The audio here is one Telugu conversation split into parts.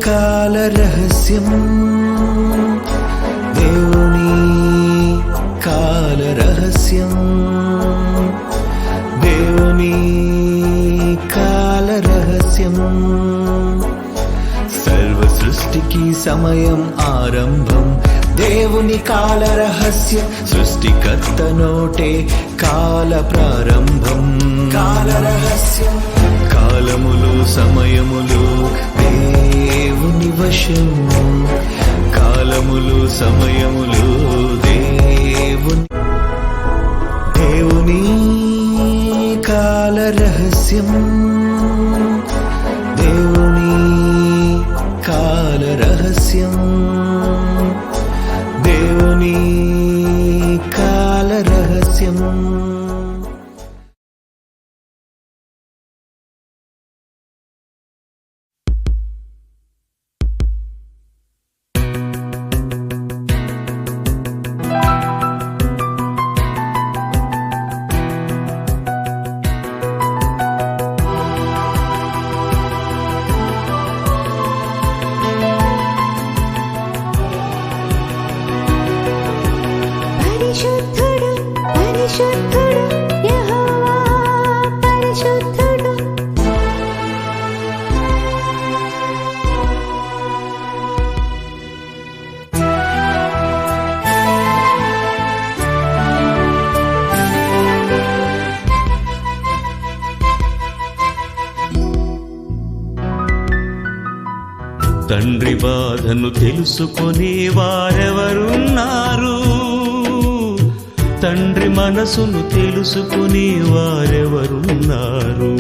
కాల రహస్యం దేవుని కాల రహస్యం దేవుని కాల రహస్యం సర్వ సృష్టికి సమయం ఆరంభం దేవుని కాల రహస్యం సృష్టికర్త నోటే కాల ప్రారంభం కాల రహస్యం కాలములు సమయములు దేవుని వశం కాలములు సమయములు దేవుని కాల రహస్యం దేవుని కాల రహస్యం దేవుని కాల రహస్యం తండ్రి బాధను తెలుసుకునే వారెవరున్నారు? తండ్రి మనసును తెలుసుకునే వారెవరున్నారు?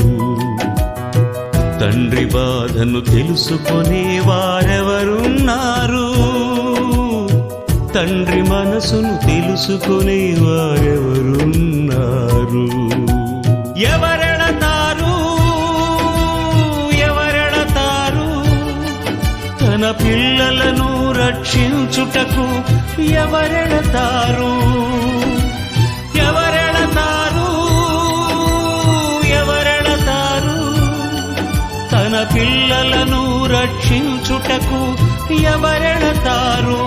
తండ్రి బాధను తెలుసుకునే వారెవరున్నారు? తండ్రి మనసును తెలుసుకునే వారెవరున్నారు? ఎవరెడతారు తన పిల్లలను రక్షించుటకు? ఎవరెడతారు తన పిల్లలను రక్షించుటకు? ఎవరెడతారు?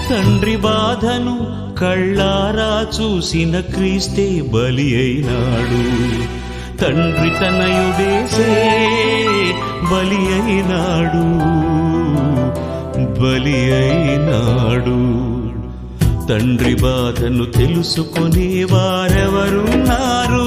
తండ్రి బాధను కళ్ళారా చూసిన క్రీస్తే బలి అయినాడు. తండ్రి తనయుడేసే బలి అయినాడు. తండ్రి బాధను తెలుసుకునే వారెవరున్నారు?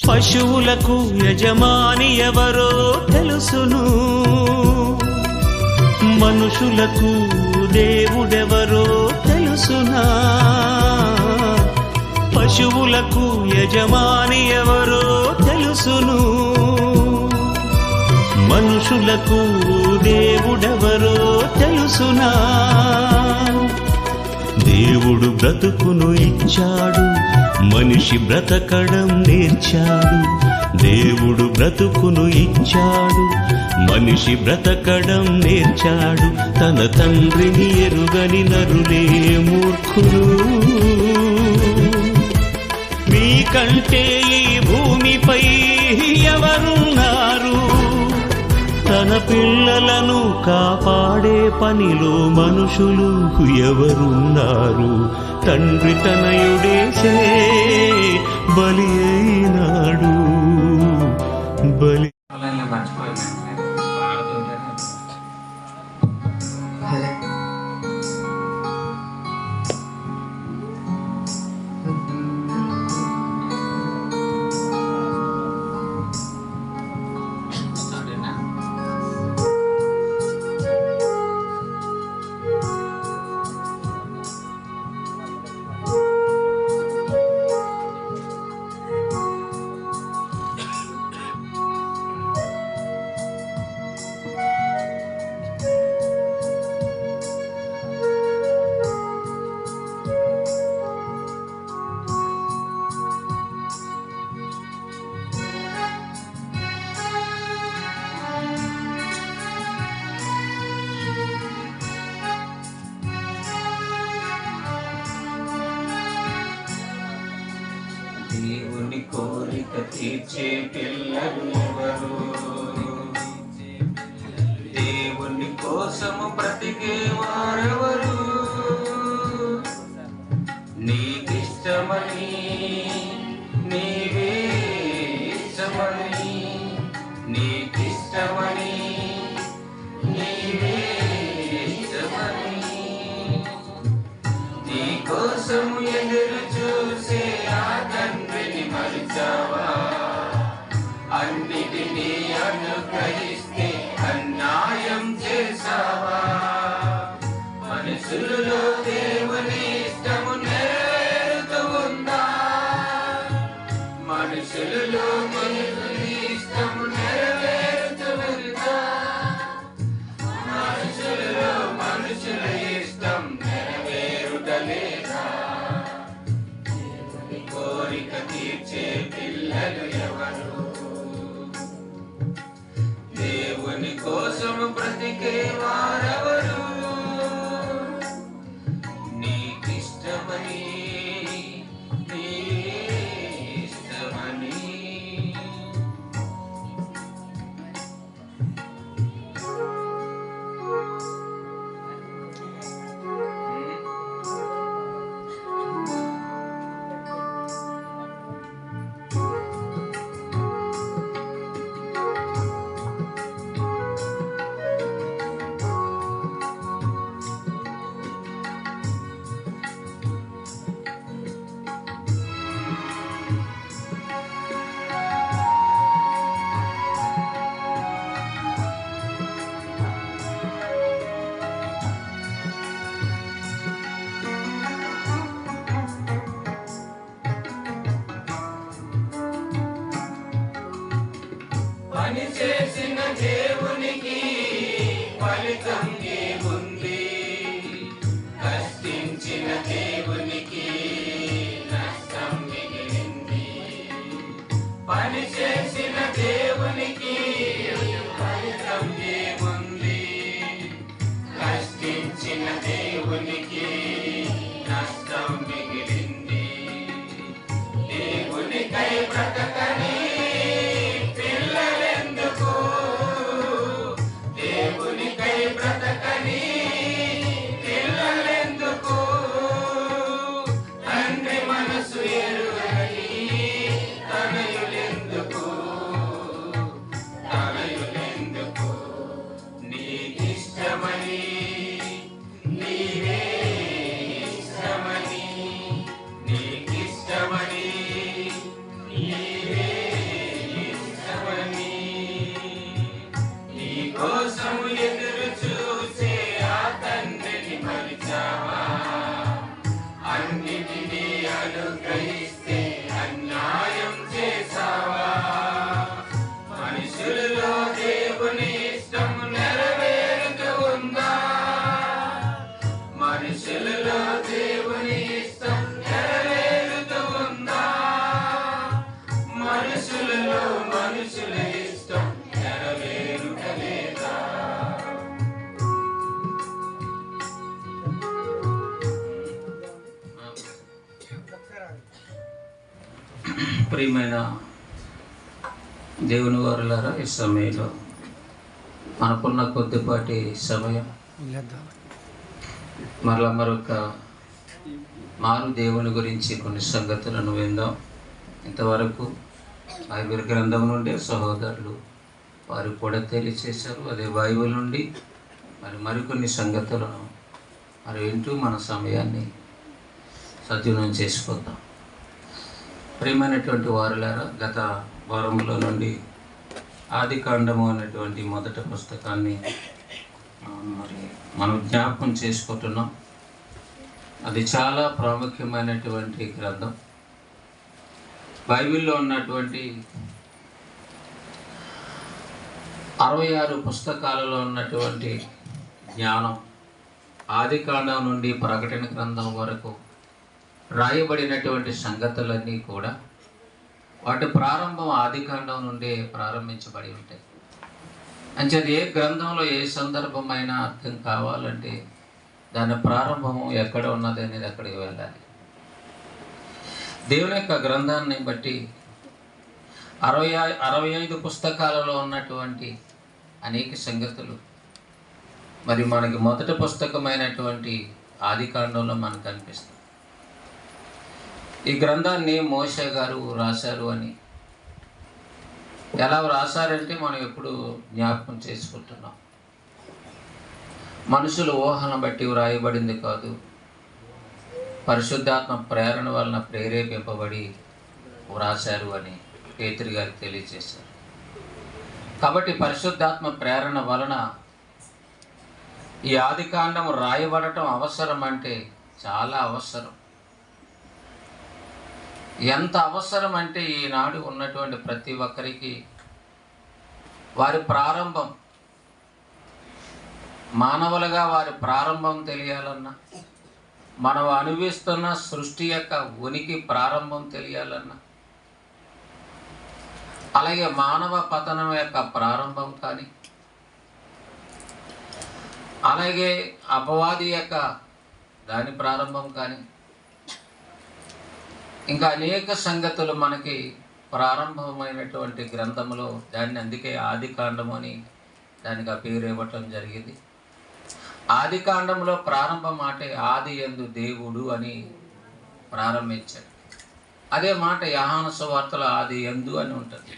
పశువులకు యజమాని ఎవరో తెలుసును, మనుషులకు దేవుడెవరో తెలుసునా? పశువులకు యజమాని ఎవరో తెలుసును, మనుషులకు దేవుడెవరో తెలుసునా? దేవుడు బ్రతుకును ఇచ్చాడు, మనిషి బ్రతకడం నేర్చాడు. దేవుడు బ్రతుకును ఇచ్చాడు, మనిషి బ్రతకడం నేర్చాడు. తన తండ్రిని ఎరుగని నరులే మూర్ఖులు. మీకంటే ఈ భూమిపై ఎవరున్నారు? తన పిల్లలను కాపాడే పనిలో మనుషులు ఎవరున్నారు? తండ్రి తనయుడేసే బలి అయినాడు. కోరిక తీర్చే పిల్లలు ఎవరు? దేవుని కోసము బ్రతికే వారెవరు? నీకిష్టమని నీవే ఇష్టమని, నీకిష్టమని నీవే ఇష్టమని, నీ కోసము ఎదురు చూసే ఆ తండ్రిని మరిచావా? అన్నిటినీ అనుగ్రహిస్తే అన్యాయం చేసావా? మనుషులలో దేవుని ఇష్టము నెరవేరుతూ ఉందా? మనుషులలో దేవుని ఇష్టము నెరవేరుతూ ఉందా? మనుషులలో మనుషుల ఇష్టం నెరవేరుటలేదా? దేవుని కోరిక తీర్చే పిల్లలు ఎవరు? దేవుని కోసము బ్రతికే వారెవరు? నీకిష్టమని నీ ఇష్టమని. పని చేసిన దేవునికి ఫలితం ఏముంది? కష్టించిన దేవునికి నష్టం మిగిలింది. పని చేసిన దేవునికి ఫలితం ఏముంది? కష్టించిన దేవునికి నష్టం మిగిలింది. దేవునికై బ్రతకని దేవునికై బ్రతకని పిల్లలెందుకు? తండ్రి మనసు ఎరుగని తనయులెందుకు? తనయులెందుకు? నీకిష్టమని నీవే ఇష్టమని, నీకిష్టమని నీవే ఇష్టమని, నీ కోసము ఎదురు చూసే ఆ తండ్రిని మరిచావా? అన్నిటినీ అనుగ్రహిస్తే అన్యాయం చేసావా? మనుషులలో దేవుని ఇష్టం నెరవేరుతూ ఉందా? మనుషులలో దేవుని ఇష్టం నెరవేరుతూ ఉందా? మనుషులలో మనుషుల ఇష్టం నెరవేరుటలేదా? ప్రియమైన దేవుని వారులారా, ఈ సమయంలో మనకున్న కొద్దిపాటి సమయం మరొక మారు దేవుని గురించి కొన్ని సంగతులను విందాం. ఇంతవరకు బైబిల్ గ్రంథం నుండి సహోదరులు వారు కూడా తెలియచేశారు. అదే బైబిల్ నుండి మరికొన్ని సంగతులను వింటూ మన సమయాన్ని సద్వినియోగం చేసుకుందాం. ప్రియమైనటువంటి వారులారా, గత వారంలో నుండి ఆదికాండము అనేటువంటి మొదటి పుస్తకాన్ని మనం జ్ఞాపకం చేసుకుంటున్నాం. అది చాలా ప్రాముఖ్యమైనటువంటి గ్రంథం. బైబిల్లో ఉన్నటువంటి 66 పుస్తకాలలో ఉన్నటువంటి జ్ఞానం ఆదికాండం నుండి ప్రకటన గ్రంథం వరకు రాయబడినటువంటి సంగతులన్నీ కూడా వాటి ప్రారంభం ఆదికాండం నుండి ప్రారంభించబడి ఉంటాయి. అంచేది ఏ గ్రంథంలో ఏ సందర్భమైనా అర్థం కావాలంటే దాని ప్రారంభము ఎక్కడ ఉన్నది అనేది అక్కడికి వెళ్ళాలి. దేవుని యొక్క గ్రంథాన్ని బట్టి 65 పుస్తకాలలో ఉన్నటువంటి అనేక సంగతులు మరి మనకి మొదటి పుస్తకమైనటువంటి ఆదికాండంలో మనకు కనిపిస్తుంది. ఈ గ్రంథాన్ని మోషే గారు రాశారు అని ఎలా రాశారంటే మనం ఎప్పుడు జ్ఞాపకం చేసుకుంటున్నాం. మనుషుల ఊహను బట్టి వ్రాయబడింది కాదు, పరిశుద్ధాత్మ ప్రేరణ వలన ప్రేరేపింపబడి వ్రాశారు అని పేతురు గారు తెలియజేశారు. కాబట్టి పరిశుద్ధాత్మ ప్రేరణ వలన ఈ ఆదికాండం రాయబడటం అవసరం అంటే చాలా అవసరం. ఎంత అవసరం అంటే ఈనాడు ఉన్నటువంటి ప్రతి ఒక్కరికి వారి ప్రారంభం, మానవులుగా వారి ప్రారంభం తెలియాలన్నా, మనం అనుభవిస్తున్న సృష్టి యొక్క ఉనికి ప్రారంభం తెలియాలన్నా, అలాగే మానవ పతనం యొక్క ప్రారంభం కానీ, అలాగే అపవాది యొక్క దాని ప్రారంభం కానీ, ఇంకా అనేక సంగతులు మనకి ప్రారంభమైనటువంటి గ్రంథంలో దాన్ని అందుకే ఆదికాండం అని దానికి ఆ పేరు ఇవ్వటం జరిగింది. ఆదికాండంలో ప్రారంభ మాటే ఆది యందు దేవుడు అని ప్రారంభించాడు. అదే మాట యోహాను సువార్తలో ఆది యందు అని ఉంటుంది.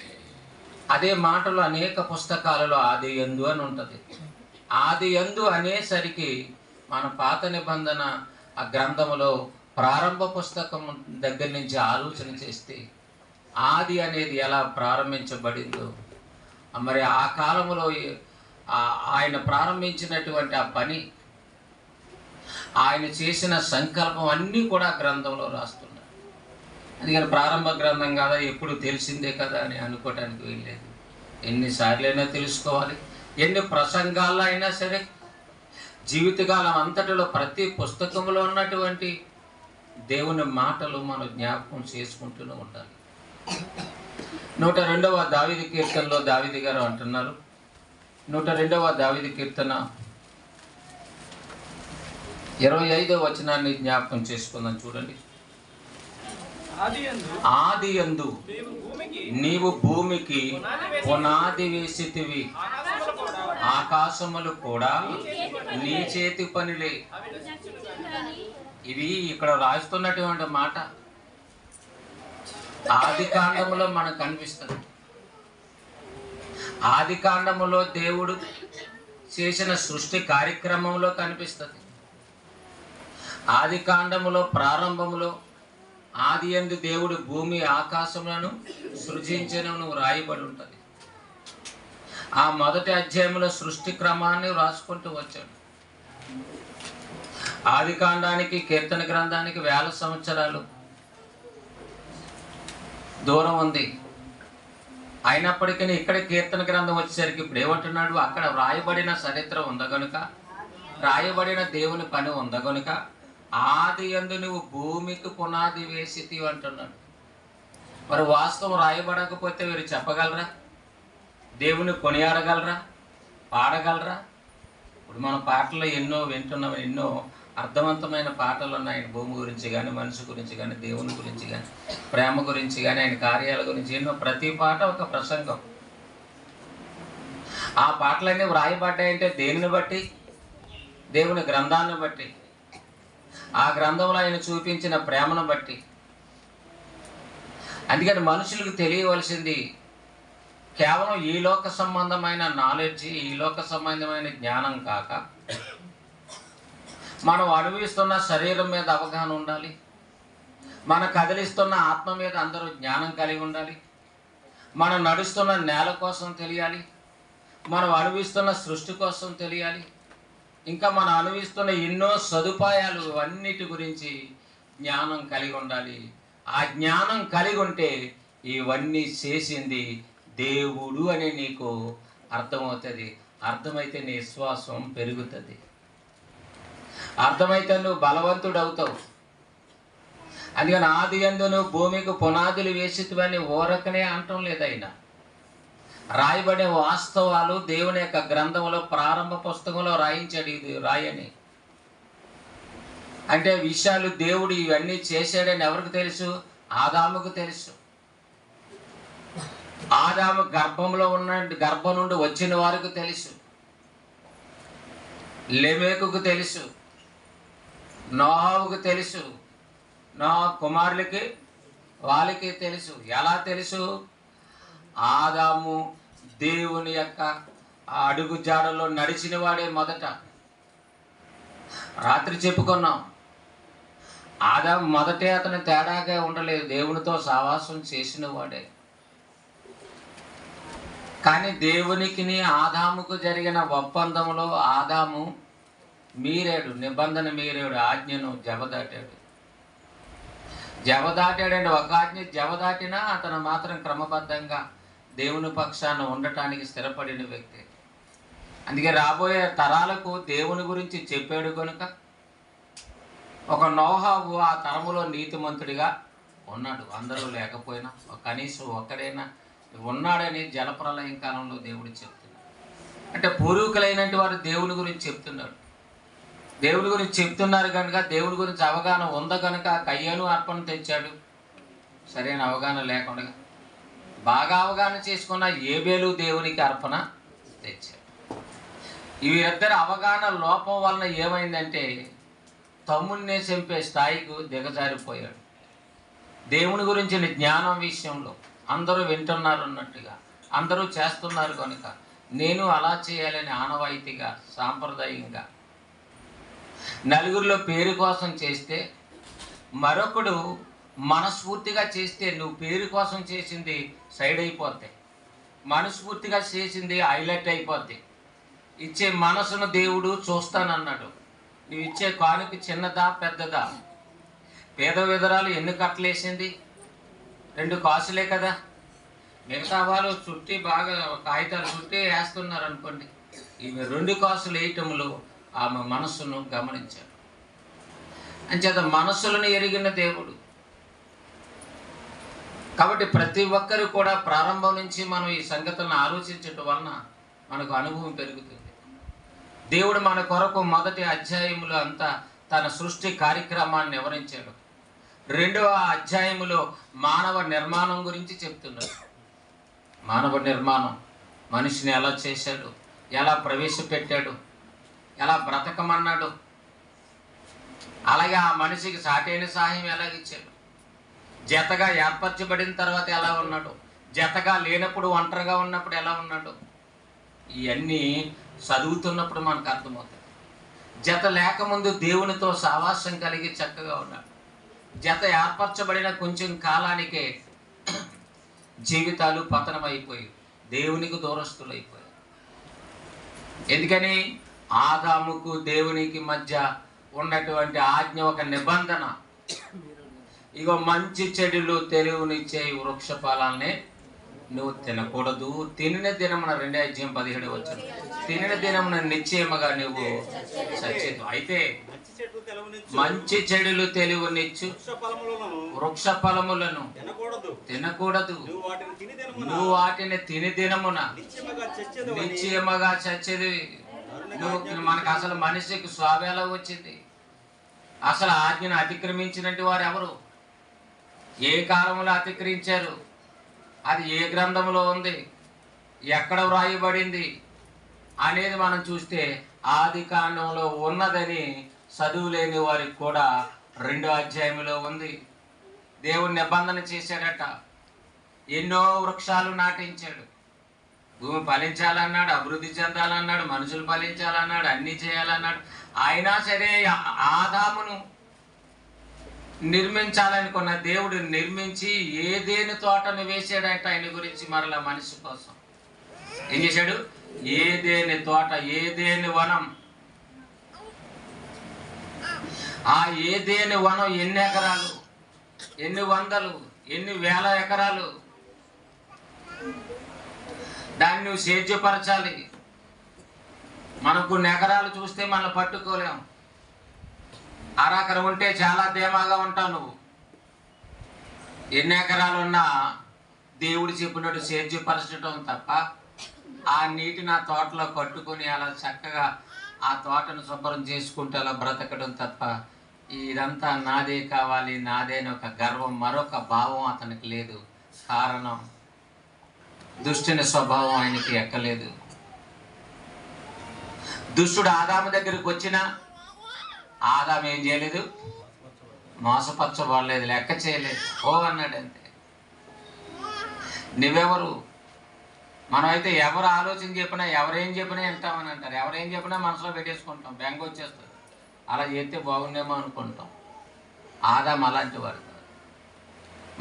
అదే మాటలో అనేక పుస్తకాలలో ఆది యందు అని ఉంటుంది. ఆది యందు అనేసరికి మన పాత నిబంధన ఆ గ్రంథంలో ప్రారంభ పుస్తకం దగ్గర నుంచి ఆలోచన చేస్తే ఆది అనేది ఎలా ప్రారంభించబడిందో, మరి ఆ కాలంలో ఆయన ప్రారంభించినటువంటి ఆ పని, ఆయన చేసిన సంకల్పం అన్నీ కూడా గ్రంథంలో రాస్తున్నారు. అందుకని ప్రారంభ గ్రంథం కదా, ఎప్పుడు తెలిసిందే కదా అని అనుకోవటానికి వీల్లేదు. ఎన్నిసార్లైనా తెలుసుకోవాలి, ఎన్ని ప్రసంగాల్లో అయినా సరే, జీవితకాలం అంతటిలో ప్రతి పుస్తకంలో ఉన్నటువంటి దేవుని మాటలు మనం జ్ఞాపకం చేసుకుంటూనే ఉండాలి. 102వ దావీదు కీర్తనలో దావీదు గారు అంటున్నారు, 102వ దావీదు కీర్తన 25వ వచనాన్ని జ్ఞాపకం చేసుకుందాం. చూడండి. ఆది యందు నీవు భూమికి పునాది వేసితివి, ఆకాశములు కూడా నీ చేతి పనిలే. ఇవి ఇక్కడ రాస్తున్నటువంటి మాట ఆది కాండములో మనకు కనిపిస్తుంది. ఆది కాండములో దేవుడు చేసిన సృష్టి కార్యక్రమంలో కనిపిస్తుంది. ఆది కాండములో ప్రారంభములో ఆది యందు దేవుడు భూమి ఆకాశములను సృజించెను రాయబడి ఉంటుంది. ఆ మొదటి అధ్యాయంలో సృష్టి క్రమాన్ని రాసుకుంటూ వచ్చాడు. ఆది కాండానికి కీర్తన గ్రంథానికి 1000 సంవత్సరాలు దూరం ఉంది. అయినప్పటికీ ఇక్కడ కీర్తన గ్రంథం వచ్చేసరికి ఇప్పుడు ఏమంటున్నాడు, అక్కడ వ్రాయబడిన చరిత్ర ఉందగనుక, రాయబడిన దేవుని పని ఉందగనుక ఆది యందు నువ్వు భూమికి పునాది వేసితి అంటున్నాడు. మరి వాస్తవం రాయబడకపోతే వీరు చెప్పగలరా? దేవుని కొనియాడగలరా? పాడగలరా? ఇప్పుడు మన పాటల్లో ఎన్నో వింటున్నాం, ఎన్నో అర్థవంతమైన పాటలు ఉన్నాయి. ఆయన భూమి గురించి కానీ, మనిషి గురించి కానీ, దేవుని గురించి కానీ, ప్రేమ గురించి కానీ, ఆయన కార్యాల గురించి ఎన్నో. ప్రతి పాట ఒక ప్రసంగం. ఆ పాటలన్నీ వ్రాయబడ్డాయంటే దేనిని బట్టి? దేవుని గ్రంథాన్ని బట్టి, ఆ గ్రంథంలో ఆయన చూపించిన ప్రేమను బట్టి. అందుకని మనుషులకు తెలియవలసింది కేవలం ఈ లోక సంబంధమైన నాలెడ్జ్, ఈ లోక సంబంధమైన జ్ఞానం కాక మనం అనుభవిస్తున్న శరీరం మీద అవగాహన ఉండాలి, మన కదిలిస్తున్న ఆత్మ మీద అందరూ జ్ఞానం కలిగి ఉండాలి, మనం నడుస్తున్న నేల కోసం తెలియాలి, మనం అనుభవిస్తున్న సృష్టి కోసం తెలియాలి, ఇంకా మనం అనుభవిస్తున్న ఎన్నో సదుపాయాలు అన్నిటి గురించి జ్ఞానం కలిగి ఉండాలి. ఆ జ్ఞానం కలిగి ఉంటే ఇవన్నీ చేసింది దేవుడు అని నీకు అర్థమవుతుంది. అర్థమైతే నీ విశ్వాసం పెరుగుతుంది, అర్థమైతే నువ్వు బలవంతుడు అవుతావు. అందుకని ఆది యందు నువ్వు భూమికి పునాదులు వేసితివని ఊరకనే అంటం లేదు. అయినా రాయబడే వాస్తవాలు దేవుని యొక్క గ్రంథంలో ప్రారంభ పుస్తకంలో రాయించాడు. ఇది రాయని అంటే విషయాలు దేవుడు ఇవన్నీ చేశాడని ఎవరికి తెలుసు? ఆదాముకు తెలుసు. ఆదాము గర్భం నుండి వచ్చిన వారికి తెలుసు, లెమెకుకు తెలుసు, నోహావుకు తెలుసు, నోహా కుమారులకి వాళ్ళకి తెలుసు. ఎలా తెలుసు? ఆదాము దేవుని యొక్క అడుగు జాడలో నడిచిన వాడే మొదట. రాత్రి చెప్పుకున్నాం, ఆదాము మొదటే అతను తేడాగా ఉండలేదు, దేవునితో సావాసం చేసిన వాడే. కానీ దేవునికి ఆదాముకు జరిగిన ఒప్పందంలో ఆదాము మీరాడు, నిబంధన మీరాడు, ఆజ్ఞను జవదాటాడండి. ఒక ఆజ్ఞ జవదాటినా అతను మాత్రం క్రమబద్ధంగా దేవుని పక్షాన ఉండటానికి స్థిరపడిన వ్యక్తి. అందుకే రాబోయే తరాలకు దేవుని గురించి చెప్పాడు కనుక ఒక నోహావు ఆ తరములో నీతిమంతుడిగా ఉన్నాడు. అందరూ లేకపోయినా కనీసం ఒక్కడైనా ఉన్నాడని జలప్రలయం కాలంలో దేవుడు చెప్తున్నాడు. అంటే పూర్వీకులైనటువంటి వారు దేవుని గురించి చెప్తున్నాడు. దేవుని గురించి చెప్తున్నారు కనుక దేవుని గురించి అవగాహన ఉంద కనుక కయ్యను అర్పణ తెచ్చాడు. సరైన అవగాహన లేకుండా బాగా అవగాహన చేసుకున్న ఏబేలు దేవునికి అర్పణ తెచ్చాడు. వీరిద్దరు అవగాహన లోపం వలన ఏమైందంటే తమ్ముడినే చంపే స్థాయికి దిగజారిపోయాడు. దేవుని గురించిన జ్ఞానం విషయంలో అందరూ వింటున్నారు అన్నట్టుగా అందరూ చేస్తున్నారు కనుక నేను అలా చేయాలని ఆనవాయితీగా సాంప్రదాయంగా నలుగురిలో పేరు కోసం చేస్తే, మరొకడు మనస్ఫూర్తిగా చేస్తే నువ్వు పేరు కోసం చేసింది సైడ్ అయిపోద్ది, మనస్ఫూర్తిగా చేసింది హైలైట్ అయిపోద్ది. ఇచ్చే మనసును దేవుడు చూస్తానన్నాడు. నువ్వు ఇచ్చే కానుక చిన్నదా పెద్దదా? పేద విధరాలు ఎన్ని కట్టలేసింది? 2 కాసులే కదా. మిగతా వాళ్ళు చుట్టి బాగా కాగితాలు చుట్టి వేస్తున్నారు అనుకోండి. ఈమె 2 కాసులు వేయటంలో ఆమె మనస్సును గమనించాడు. అంచేత మనస్సులను ఎరిగిన దేవుడు. కాబట్టి ప్రతి ఒక్కరు కూడా ప్రారంభం నుంచి మనం ఈ సంగతులను ఆలోచించటం వలన మనకు అనుభవం పెరుగుతుంది. దేవుడు మన కొరకు మొదటి అధ్యాయములో అంతా తన సృష్టి కార్యక్రమాన్ని వివరించాడు. 2వ అధ్యాయములో మానవ నిర్మాణం గురించి చెప్తున్నాడు. మానవ నిర్మాణం, మనిషిని ఎలా చేశాడు, ఎలా ప్రవేశపెట్టాడు, ఎలా బ్రతకమన్నాడు, అలాగే ఆ మనిషికి సాటైన సహాయం ఎలాగిచ్చాడు, జతగా ఏర్పరచబడిన తర్వాత ఎలా ఉన్నాడు, జతగా లేనప్పుడు ఒంటరిగా ఉన్నప్పుడు ఎలా ఉన్నాడు, ఇవన్నీ చదువుతున్నప్పుడు మనకు అర్థమవుతుంది. జత లేకముందు దేవునితో సావాసం కలిగి చక్కగా ఉన్నాడు. జత ఏర్పరచబడిన కొంచెం కాలానికే జీవితాలు పతనమైపోయి దేవునికి దూరస్తులైపోయాయి. ఎందుకని? ఆదాముకు దేవునికి మధ్య ఉన్నటువంటి ఆజ్ఞ ఒక నిబంధన. ఇగో మంచి చెడులు తెలివినిచ్చే వృక్ష ఫలాలనే నువ్వు తినకూడదు, తినిన దినమున 2:17 తినిన దినమున నిశ్చయముగా నువ్వు సచ్చేదు. అయితే మంచి చెడులు తెలివినిచ్చు వృక్ష ఫలములను తినకూడదు, నువ్వు వాటిని తిని దినమున నిశ్చయముగా చచ్చేది. మనకు అసలు మనిషికి స్వావేళ వచ్చింది. అసలు ఆజ్ఞను అతిక్రమించినట్టు వారు ఎవరు, ఏ కాలంలో అతిక్రమించారు, అది ఏ గ్రంథంలో ఉంది, ఎక్కడ వ్రాయబడింది అనేది మనం చూస్తే ఆది కాండంలో ఉన్నదని చదువులేని వారికి కూడా 2వ అధ్యాయంలో ఉంది. దేవుడు నిబంధన చేశాడట, ఎన్నో వృక్షాలు నాటించాడు. భూమి ఫలించాలన్నాడు, అభివృద్ధి చెందాలన్నాడు, మనుషులు ఫలించాలన్నాడు, అన్నీ చేయాలన్నాడు. అయినా సరే ఆదామును నిర్మించాలనుకున్న దేవుడు నిర్మించి ఏదేని తోటను వేసాడట ఆయన గురించి. మరలా మనిషి కోసం ఏం చేశాడు? ఏదేని తోట, ఏదేని వనం. ఆ ఏదేని వనం ఎన్ని ఎకరాలు, ఎన్ని వందలు, ఎన్ని వేల ఎకరాలు. దాన్ని నువ్వు సేద్యపరచాలి. మనం కొన్ని ఎకరాలు చూస్తే మనం పట్టుకోలేము. అరెకరం ఉంటే చాలా ధీమాగా ఉంటావు నువ్వు. ఎన్ని ఎకరాలు ఉన్నా దేవుడు చెప్పినట్టు సేద్యపరచడం తప్ప, ఆ నీటిని ఆ తోటలో కట్టుకొని అలా చక్కగా ఆ తోటను శుభ్రం చేసుకుంటూ అలా బ్రతకడం తప్ప, ఇదంతా నాదే కావాలి, నాదే అని ఒక గర్వం, మరొక భావం అతనికి లేదు. కారణం దుష్టుని స్వభావం ఆయనకి ఎక్కలేదు. దుష్టుడు ఆదాము దగ్గరికి వచ్చినా ఆదాము ఏం చేయలేదు, మోసపరచబడలేదు, లెక్క చేయలేదు, ఓ అన్నాడు అంతే. నువ్వెవరు? మనమైతే ఎవరు ఆలోచన చెప్పినా ఎవరేం చెప్పినా వింటామని అంటారు. ఎవరేం చెప్పినా మనసులో పెట్టేసుకుంటాం, బెంగ వచ్చేస్తుంది. అలా చేస్తే బాగుండేమో అనుకుంటాం. ఆదాము అలాంటి వాడు.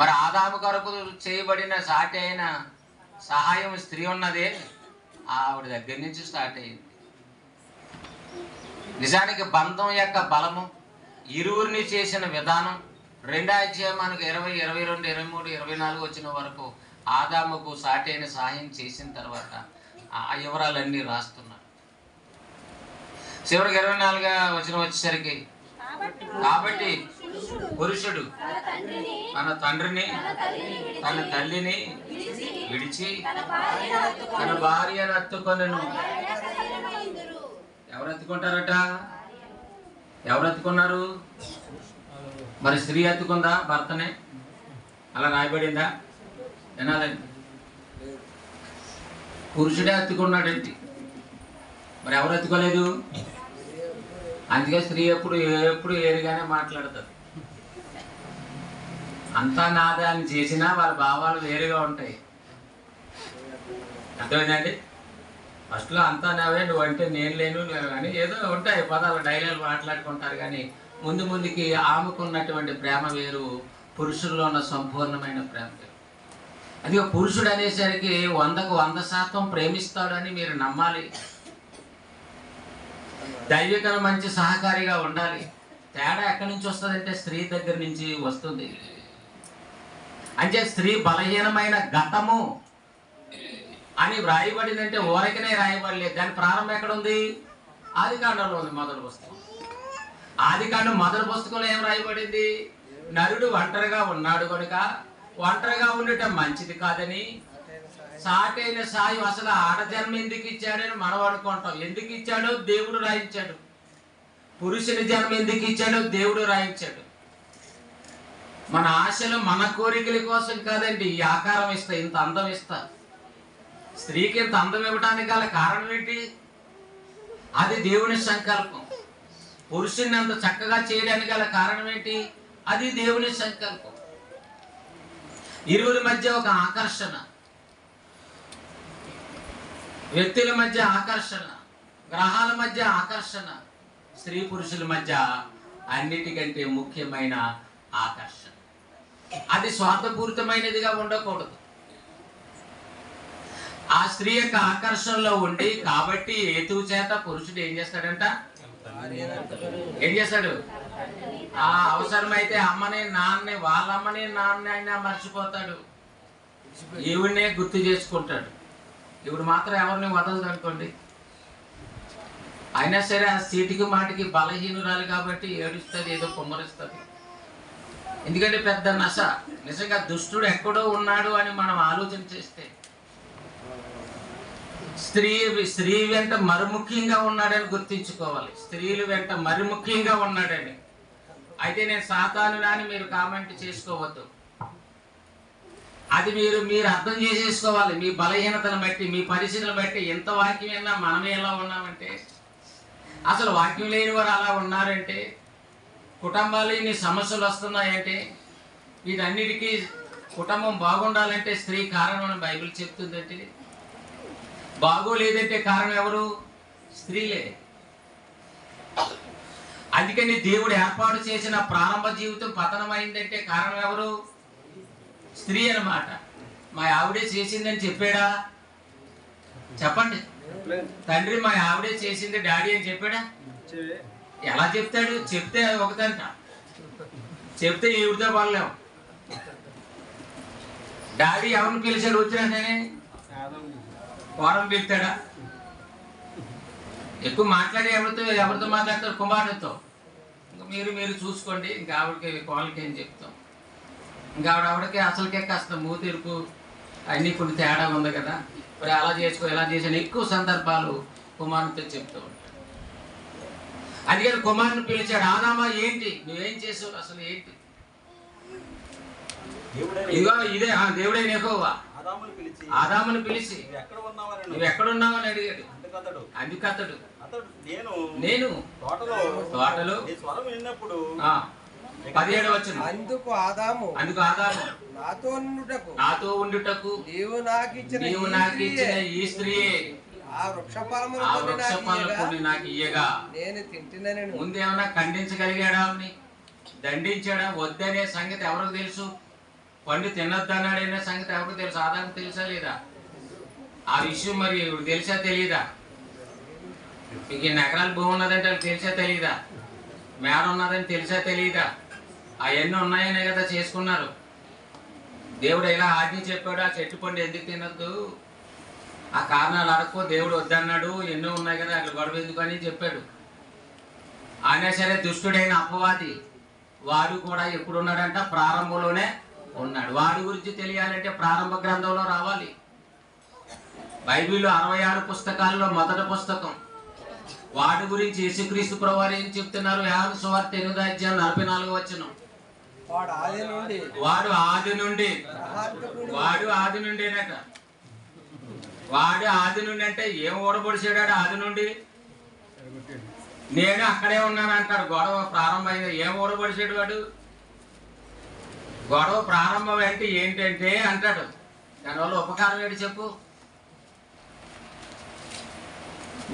మరి ఆదాము కొరకు చేయబడిన సాటి అయిన సహాయం స్త్రీ ఉన్నదే, ఆవిడ దగ్గర నుంచి స్టార్ట్ అయింది. నిజానికి బంధం యొక్క బలము, ఇరువురిని చేసిన విధానం 2వ అధ్యాయం మనకు 20, 22, 23, 24 వచ్చిన వరకు ఆదాముకు సాటి అయిన సహాయం చేసిన తర్వాత ఆ వివరాలన్నీ రాస్తున్నారు. చివరికి 24వ వచనం వచ్చేసరికి, కాబట్టి పురుషుడు తన తండ్రిని తన తల్లిని విడిచి తన భార్యను హత్తుకొనెను. ఎవరు హత్తుకుంటారట? ఎవరు హత్తుకున్నారు? మరి స్త్రీ హత్తుకుందా భర్తనే? అలా రాయబడిందా? వినాలండి. పురుషుడే హత్తుకున్నాడేంటి? మరి ఎవరు హత్తుకోలేదు? అందుకే స్త్రీ ఎప్పుడు ఏరుగానే మాట్లాడుతుంది. అంతా నాదే అని చేసినా వాళ్ళ భావాలు వేరుగా ఉంటాయి. అర్థమైందండి? ఫస్ట్లో అంతా నావే, నువ్వు అంటే నేను లేను అని ఏదో ఉంటాయి పదాలు, డైలాగులు మాట్లాడుకుంటారు. కానీ ముందుకి ఆమెకున్నటువంటి ప్రేమ వేరు, పురుషుల్లో ఉన్న సంపూర్ణమైన ప్రేమ వేరు. అది పురుషుడు అనేసరికి 100కు 100% ప్రేమిస్తాడని మీరు నమ్మాలి. దైవికన మంచి సహకారిగా ఉండాలి. తేడా ఎక్కడి నుంచి వస్తుందంటే స్త్రీ దగ్గర నుంచి వస్తుంది. అంటే స్త్రీ బలహీనమైన గతము అని వ్రాయబడిందంటే ఊరకనే రాయబడలేదు. దాని ప్రారంభం ఎక్కడ ఉంది? ఆదికాండంలో ఉంది, మొదటి పుస్తకం. ఆదికాండం మొదటి పుస్తకంలో ఏం రాయబడింది? నరుడు ఒంటరిగా ఉన్నాడు కనుక ఒంటరిగా ఉండటం మంచిది కాదని, సాటైన సాయం అసలు ఆడజన్మ ఎందుకు ఇచ్చాడని మనం అనుకుంటాం. ఎందుకు ఇచ్చాడో దేవుడు రాయించాడు. పురుషుని జన్మ ఎందుకు ఇచ్చాడో దేవుడు రాయించాడు. మన ఆశలు మన కోరికల కోసం కాదండి. ఈ ఆకారం ఇస్తా, ఇంత అందం ఇస్తా. స్త్రీకి ఇంత అందం ఇవ్వడానికి గల కారణం ఏంటి? అది దేవుని సంకల్పం. పురుషుని అంత చక్కగా చేయడానికి గల కారణం ఏంటి? అది దేవుని సంకల్పం. ఇరువురి మధ్య ఒక ఆకర్షణ, వ్యక్తుల మధ్య ఆకర్షణ, గ్రహాల మధ్య ఆకర్షణ, స్త్రీ పురుషుల మధ్య అన్నిటికంటే ముఖ్యమైన ఆకర్షణ. అది స్వార్థపూరితమైనదిగా ఉండకూడదు. ఆ స్త్రీ యొక్క ఆకర్షణలో ఉండి, కాబట్టి హేతువు చేత పురుషుడు ఏం చేస్తాడంట? ఏం చేస్తాడు? ఆ అవసరమైతే అమ్మని నాన్నని, వాళ్ళ అమ్మని నాన్న అయినా మర్చిపోతాడు. ఈవిడనే గుర్తు చేసుకుంటాడు. ఇప్పుడు మాత్రం ఎవరిని వదలదు అనుకోండి. అయినా సరే ఆ సీటికి మాటికి బలహీనురాలు కాబట్టి ఏడుస్తుంది, ఏదో కుమ్మరిస్తుంది. ఎందుకంటే పెద్ద నశ. నిజంగా దుష్టుడు ఎక్కడో ఉన్నాడు అని మనం ఆలోచన చేస్తే, స్త్రీ వెంట మరి ముఖ్యంగా ఉన్నాడని గుర్తించుకోవాలి. స్త్రీలు వెంట మరి ముఖ్యంగా ఉన్నాడని. అయితే నేను సాతాను అని మీరు కామెంట్ చేసుకోవద్దు. అది మీరు అర్థం చేసేసుకోవాలి. మీ బలహీనతను బట్టి, మీ పరిస్థితులను బట్టి. ఎంత వాక్యం అయినా మనమే ఎలా ఉన్నామంటే, అసలు వాక్యం లేని వారు అలా ఉన్నారంటే, కుటుంబాలు ఇన్ని సమస్యలు వస్తున్నాయంటే, వీటన్నిటికీ కుటుంబం బాగుండాలంటే స్త్రీ కారణం అని బైబిల్ చెప్తుందంటే, బాగోలేదంటే కారణం ఎవరు? స్త్రీలే. అందుకని దేవుడు ఏర్పాటు చేసిన ప్రారంభ జీవితం పతనమైందంటే కారణం ఎవరు? స్త్రీ అన్నమాట. మా ఆవిడే చేసిందని చెప్పాడా? చెప్పండి. తండ్రి మా ఆవిడే చేసింది డాడీ అని చెప్పాడా? ఎలా చెప్తాడు? చెప్తే ఒకదంట, చెప్తే ఈవిడితో పడలేం. డాడీ ఎవరిని పిలిచాడు? వచ్చినా వారం పిలుతాడా? ఎక్కువ మాట్లాడి ఎవరితో మాట్లాడతారు? కుమారుడితో. ఇంకా మీరు చూసుకోండి. ఇంకా ఆవిడకి కోళ్ళకి ఏం చెప్తాం. ఇంకా ఆవిడకి అసలుకే కాస్త మూతెరుపు అన్నీ కొన్ని తేడా ఉంది కదా, మరి అలా చేసుకో ఇలా చేసాను ఎక్కువ సందర్భాలు కుమారునితో చెప్తూ ఉంటాడు. అందుకని కుమారుని పిలిచాడు. ఆదామా ఏంటి నువ్వేం చేసావు? అసలు ఏంటి? ఇదిగో ఇదే దేవుడే యెహోవా ఆదామును పిలిచి నువ్వు ఎక్కడున్నావని అడిగాడు. అందుకతడు నేను తోటలో 17 వచ్చిన అందుకు ఆదాము నాతో ఉండుటకు నీవు నాకు ఇచ్చిన ఈ స్త్రీయే ఆ వృక్షఫలమును నాకు ఇయ్యగా నేను తింటున్నాను. ముందేమన్నా ఖండించగలిగాడా, దండించాడా? వద్దనే సంగతి ఎవరికి తెలుసు? పండు తినొద్దన్నాడనే సంగతి ఎవరికి తెలుసు? ఆదాము తెలుసా లేదా? ఆ విషయం మరి తెలుసా తెలీదా? మీకు 2 ఎకరాల భూమి ఉన్నదంటే వాళ్ళకి తెలిసా తెలీదా? మేడ ఉన్నదని తెలిసా తెలీదా? అవన్నీ ఉన్నాయనే కదా చేసుకున్నారు. దేవుడు ఇలా ఆజ్ఞ చెప్పాడు, ఆ చెట్టు పండు ఎందుకు తినొద్దు, ఆ కారణాలు అడక్కో, దేవుడు వద్దన్నాడు, ఎన్నో ఉన్నాయి కదా అట్లా గొడవ ఎందుకు అని చెప్పాడు. అయినా సరే దుష్టుడైన అపవాది వాడు కూడా ఎప్పుడు ఉన్నాడంట? ప్రారంభంలోనే ఉన్నాడు. వాడి గురించి తెలియాలంటే ప్రారంభ గ్రంథంలో రావాలి. బైబిల్లో 66 పుస్తకాల్లో మొదటి పుస్తకం. వాడి గురించి యేసుక్రీస్తు ప్రభువారు ఏం చెప్తున్నారు? యోహాను సువార్త 8:44 వచనం. వాడు ఆది నుండేనట. వాడు ఆది నుండి అంటే ఏం ఓడబొడిచాడు? ఆది నుండి నేను అక్కడే ఉన్నాను అంటాడు. గొడవ ప్రారంభమైంది. ఏం ఓడబొడిచాడు వాడు? గొడవ ప్రారంభం అంటే ఏంటంటే అంటాడు. దానివల్ల ఉపకారం ఏంటి చెప్పు?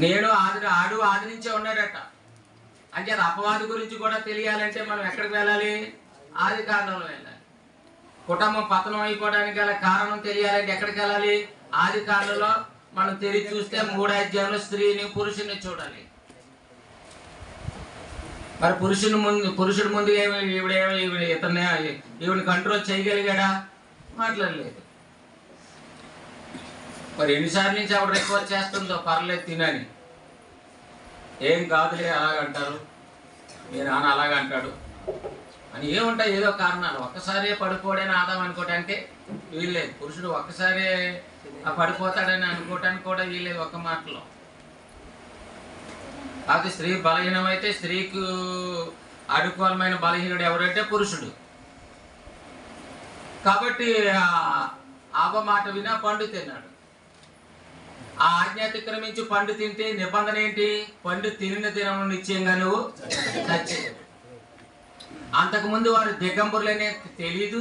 నేను ఆడు ఆది నుంచే ఉన్నాడట. అంటే అది అపవాది గురించి కూడా తెలియాలంటే మనం ఎక్కడికి వెళ్ళాలి? ఆది కాండంలో వెళ్ళాలి. కుటుంబం పతనం అయిపోవడానికి గల కారణం తెలియాలంటే ఎక్కడికి వెళ్ళాలి? ఆది కాండంలో మనం తిరిగి చూస్తే 3 అధ్యాయంలో స్త్రీని పురుషుని చూడాలి. మరి పురుషుడి ముందు ఈవిని కంట్రోల్ చేయగలిగాడా? మాట్లాడలేదు. మరి ఎన్నిసార్లు నుంచి ఆవిడ రిక్వెస్ట్ చేస్తుందో పర్లేదు తినని. ఏం కాదులే అలాగంటారు, మీ నాన్న అలాగంటాడు అని ఏముంటాయి ఏదో కారణాలు. ఒక్కసారే పడిపోడని ఆదాం అనుకోవటానికి వీల్లేదు. పురుషుడు ఒక్కసారే పడిపోతాడని అనుకోవటానికి కూడా వీల్లేదు ఒక్క మాటలో. అది స్త్రీ బలహీనమైతే స్త్రీకి అడుకోలమైన బలహీనుడు ఎవరంటే పురుషుడు. కాబట్టి ఆప మాట వినా పండు తిన్నాడు. ఆ ఆజ్ఞాతిక్రమించి పండు తింటే నిబంధన ఏంటి? పండు తినిన దినం నిశ్చయంగా నువ్వు చచ్చేది. అంతకుముందు వారు దిగంబరులనే తెలీదు,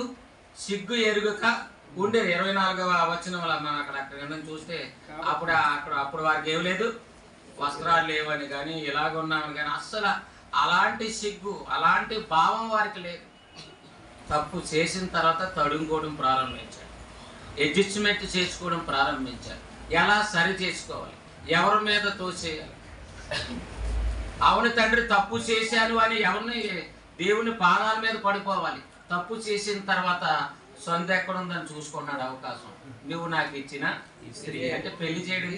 సిగ్గు ఎరుగక ఉండేది. 24వ వచనంలో మనం అక్కడ చూస్తే అప్పుడు వారికి ఏం లేదు, వస్త్రాలు లేవని కానీ ఇలాగున్నామని కానీ అస్సలు అలాంటి సిగ్గు అలాంటి భావం వారికి లేదు. తప్పు చేసిన తర్వాత తడుముకోవడం ప్రారంభించాడు, అడ్జస్ట్మెంట్ చేసుకోవడం ప్రారంభించాడు. ఎలా సరి చేసుకోవాలి, ఎవరి మీద తోసేయాలి. అవును తండ్రి తప్పు చేశాను అని ఎవరిని దేవుని పాదాల మీద పడిపోవాలి. తప్పు చేసిన తర్వాత సొంత ఎక్కడుందని చూసుకున్నాడు అవకాశం. నువ్వు నాకు ఇచ్చిన స్త్రీ అంటే పెళ్లి చేయడం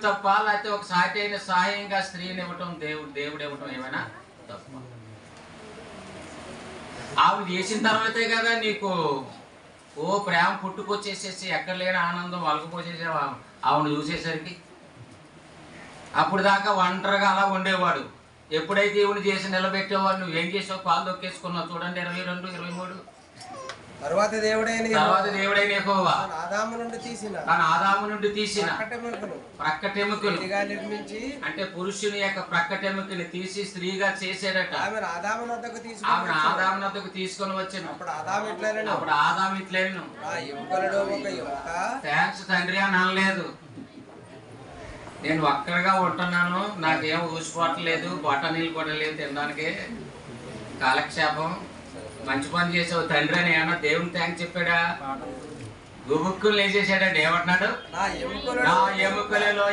తప్ప లేకపోతే ఒక సాటి అయిన సహాయంగా స్త్రీని ఇవ్వటం దేవుడు ఇవ్వటం ఏమైనా తప్ప? ఆవిడ చేసిన తర్వాతే కదా నీకు ప్రేమ పుట్టుకొచ్చేసేసి ఎక్కడ లేని ఆనందం వలకపోసేసి ఆవిడ చూసేసరికి. అప్పుడు దాకా ఒంటరిగా అలా ఉండేవాడు. ఎప్పుడైతే ఈవిని చేసి నిలబెట్టేవాడు, నువ్వు ఏం చేసావు? పాలు దొక్కేసుకున్నావు. చూడండి 22, 23. తర్వాత దేవుడైన యెహోవా ఆదాము నుండి తీసిన ప్రక్కటెముకలు అంటే పురుషుని యొక్క ప్రక్కటెముకని తీసి స్త్రీగా చేసాడట. ఆమెను ఆదాము వద్దకు తీసుకొని వచ్చిన. అప్పుడు ఆదాము ఇట్లేను, థ్యాంక్స్ తండ్రి అని అనలేదు. నేను ఒక్కడిగా ఉంటున్నాను, నాకేం ఊసిపోవట్లేదు, బొట్టనీళ్ళు కూడా లేదు తినడానికి, కాలక్షేపం, మంచి పని చేసావు తండ్రి అని ఏమన్నా దేవుని థ్యాంక్స్ చెప్పాడా? గుబుక్కులు లేచేసాడంటే ఏమంటున్నాడు? నా ఎముకలలో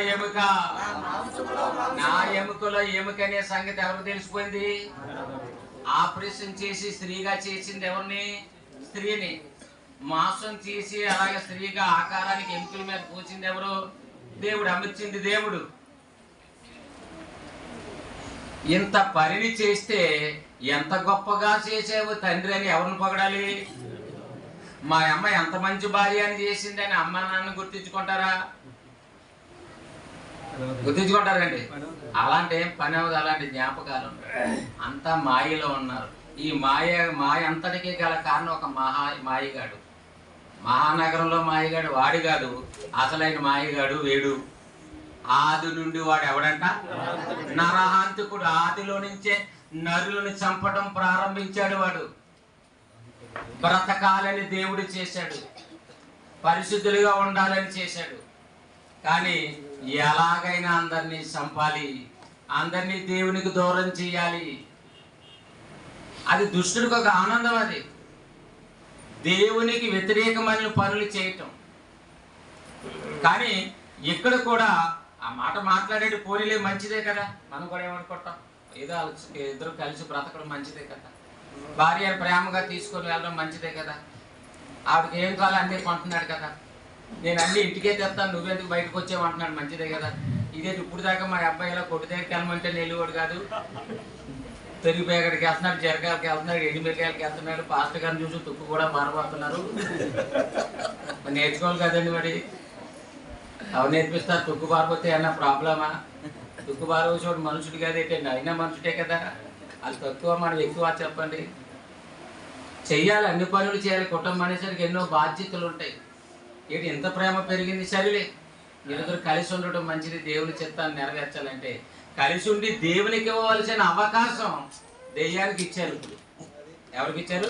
ఎముక అనే సంగతి ఎవరికి తెలిసిపోయింది? ఆపరేషన్ చేసి స్త్రీగా చేసింది ఎవరిని? స్త్రీని. మాంసం చేసి అలాగే స్త్రీగా ఆకారానికి ఎముకల మీద పూచింది ఎవరు? దేవుడు. అమర్చింది దేవుడు. ఇంత పనిని చేస్తే ఎంత గొప్పగా చేసావు తండ్రి అని ఎవరిని పొగడాలి? మా అమ్మ ఎంత మంచి భార్య అని చేసింది అని అమ్మ నాన్న గుర్తించుకుంటారా? గుర్తించుకుంటారండి. అలాంటి ఏం పని అవ్వదు, అలాంటి జ్ఞాపకాలు అంతా మాయలో ఉన్నారు. ఈ మాయ అంతటికీ గల కారణం ఒక మాయగాడు. మహానగరంలో మాయగాడు వాడి కాదు, అసలైన మాయగాడు వేడు. ఆది నుండి వాడు ఎవడంట? నరహంతకుడు. ఆదిలో నుంచే నరులను చంపడం ప్రారంభించాడు వాడు. బ్రతకాలని దేవుడు చేశాడు, పరిశుద్ధులుగా ఉండాలని చేశాడు. కానీ ఎలాగైనా అందరినీ చంపాలి, అందరినీ దేవునికి దూరం చేయాలి. అది దుష్టుడికి ఒక ఆనందం. అది దేవునికి వ్యతిరేకమైన పనులు చేయటం. కానీ ఇక్కడ కూడా ఆ మాట మాట్లాడేది పోనీలే, మంచిదే కదా, మనం కూడా ఏమనుకుంటాం, ఏదో ఇద్దరు కలిసి బ్రతకడం మంచిదే కదా, భార్య ప్రేమగా తీసుకొని వెళ్ళడం మంచిదే కదా, ఆవిడకి ఏం కావాలో అన్నీ కొంటున్నాడు కదా, నేను అన్ని ఇంటికే తెస్తాను, నువ్వెందుకు బయటకు వచ్చేవంటున్నాడు, మంచిదే కదా. ఇదే ఇప్పుడు దాకా మా అబ్బాయి ఇలా కొట్టు దగ్గరికి వెళ్ళమంటే నెల్లివాడు కాదు, పెరిగిపోయాడికి వెళ్తున్నాడు, జరగాలకి వెళ్తున్నాడు, ఎండిమిరకాయలకి వెళ్తున్నాడు, పాస్టర్ గారిని చూసి తుక్కు కూడా మారబోతున్నారు. నేర్చుకోవాలి కదండి మరి, అవి నేర్పిస్తారు. తుక్కు పారిపోతే అన్న ప్రాబ్లమా? తుక్కు పారిపోయేవాడు మనుషుడు కాదేంటి, అయినా మనుషుడే కదా. అది తక్కువ, మనం ఎక్కువ చెప్పండి. చెయ్యాలి, అన్ని పనులు చేయాలి. కుటుంబం అనేసరికి ఎన్నో బాధ్యతలు ఉంటాయి. ఏంటి ఇంత ప్రేమ పెరిగింది, సరేలే మీరిద్దరు కలిసి ఉండటం మంచిది. దేవుని చిత్తాన్ని నెరవేర్చాలంటే కలిసి ఉండి దేవునికి ఇవ్వవలసిన అవకాశం దెయ్యానికి ఇచ్చారు. ఎవరికి ఇచ్చారు?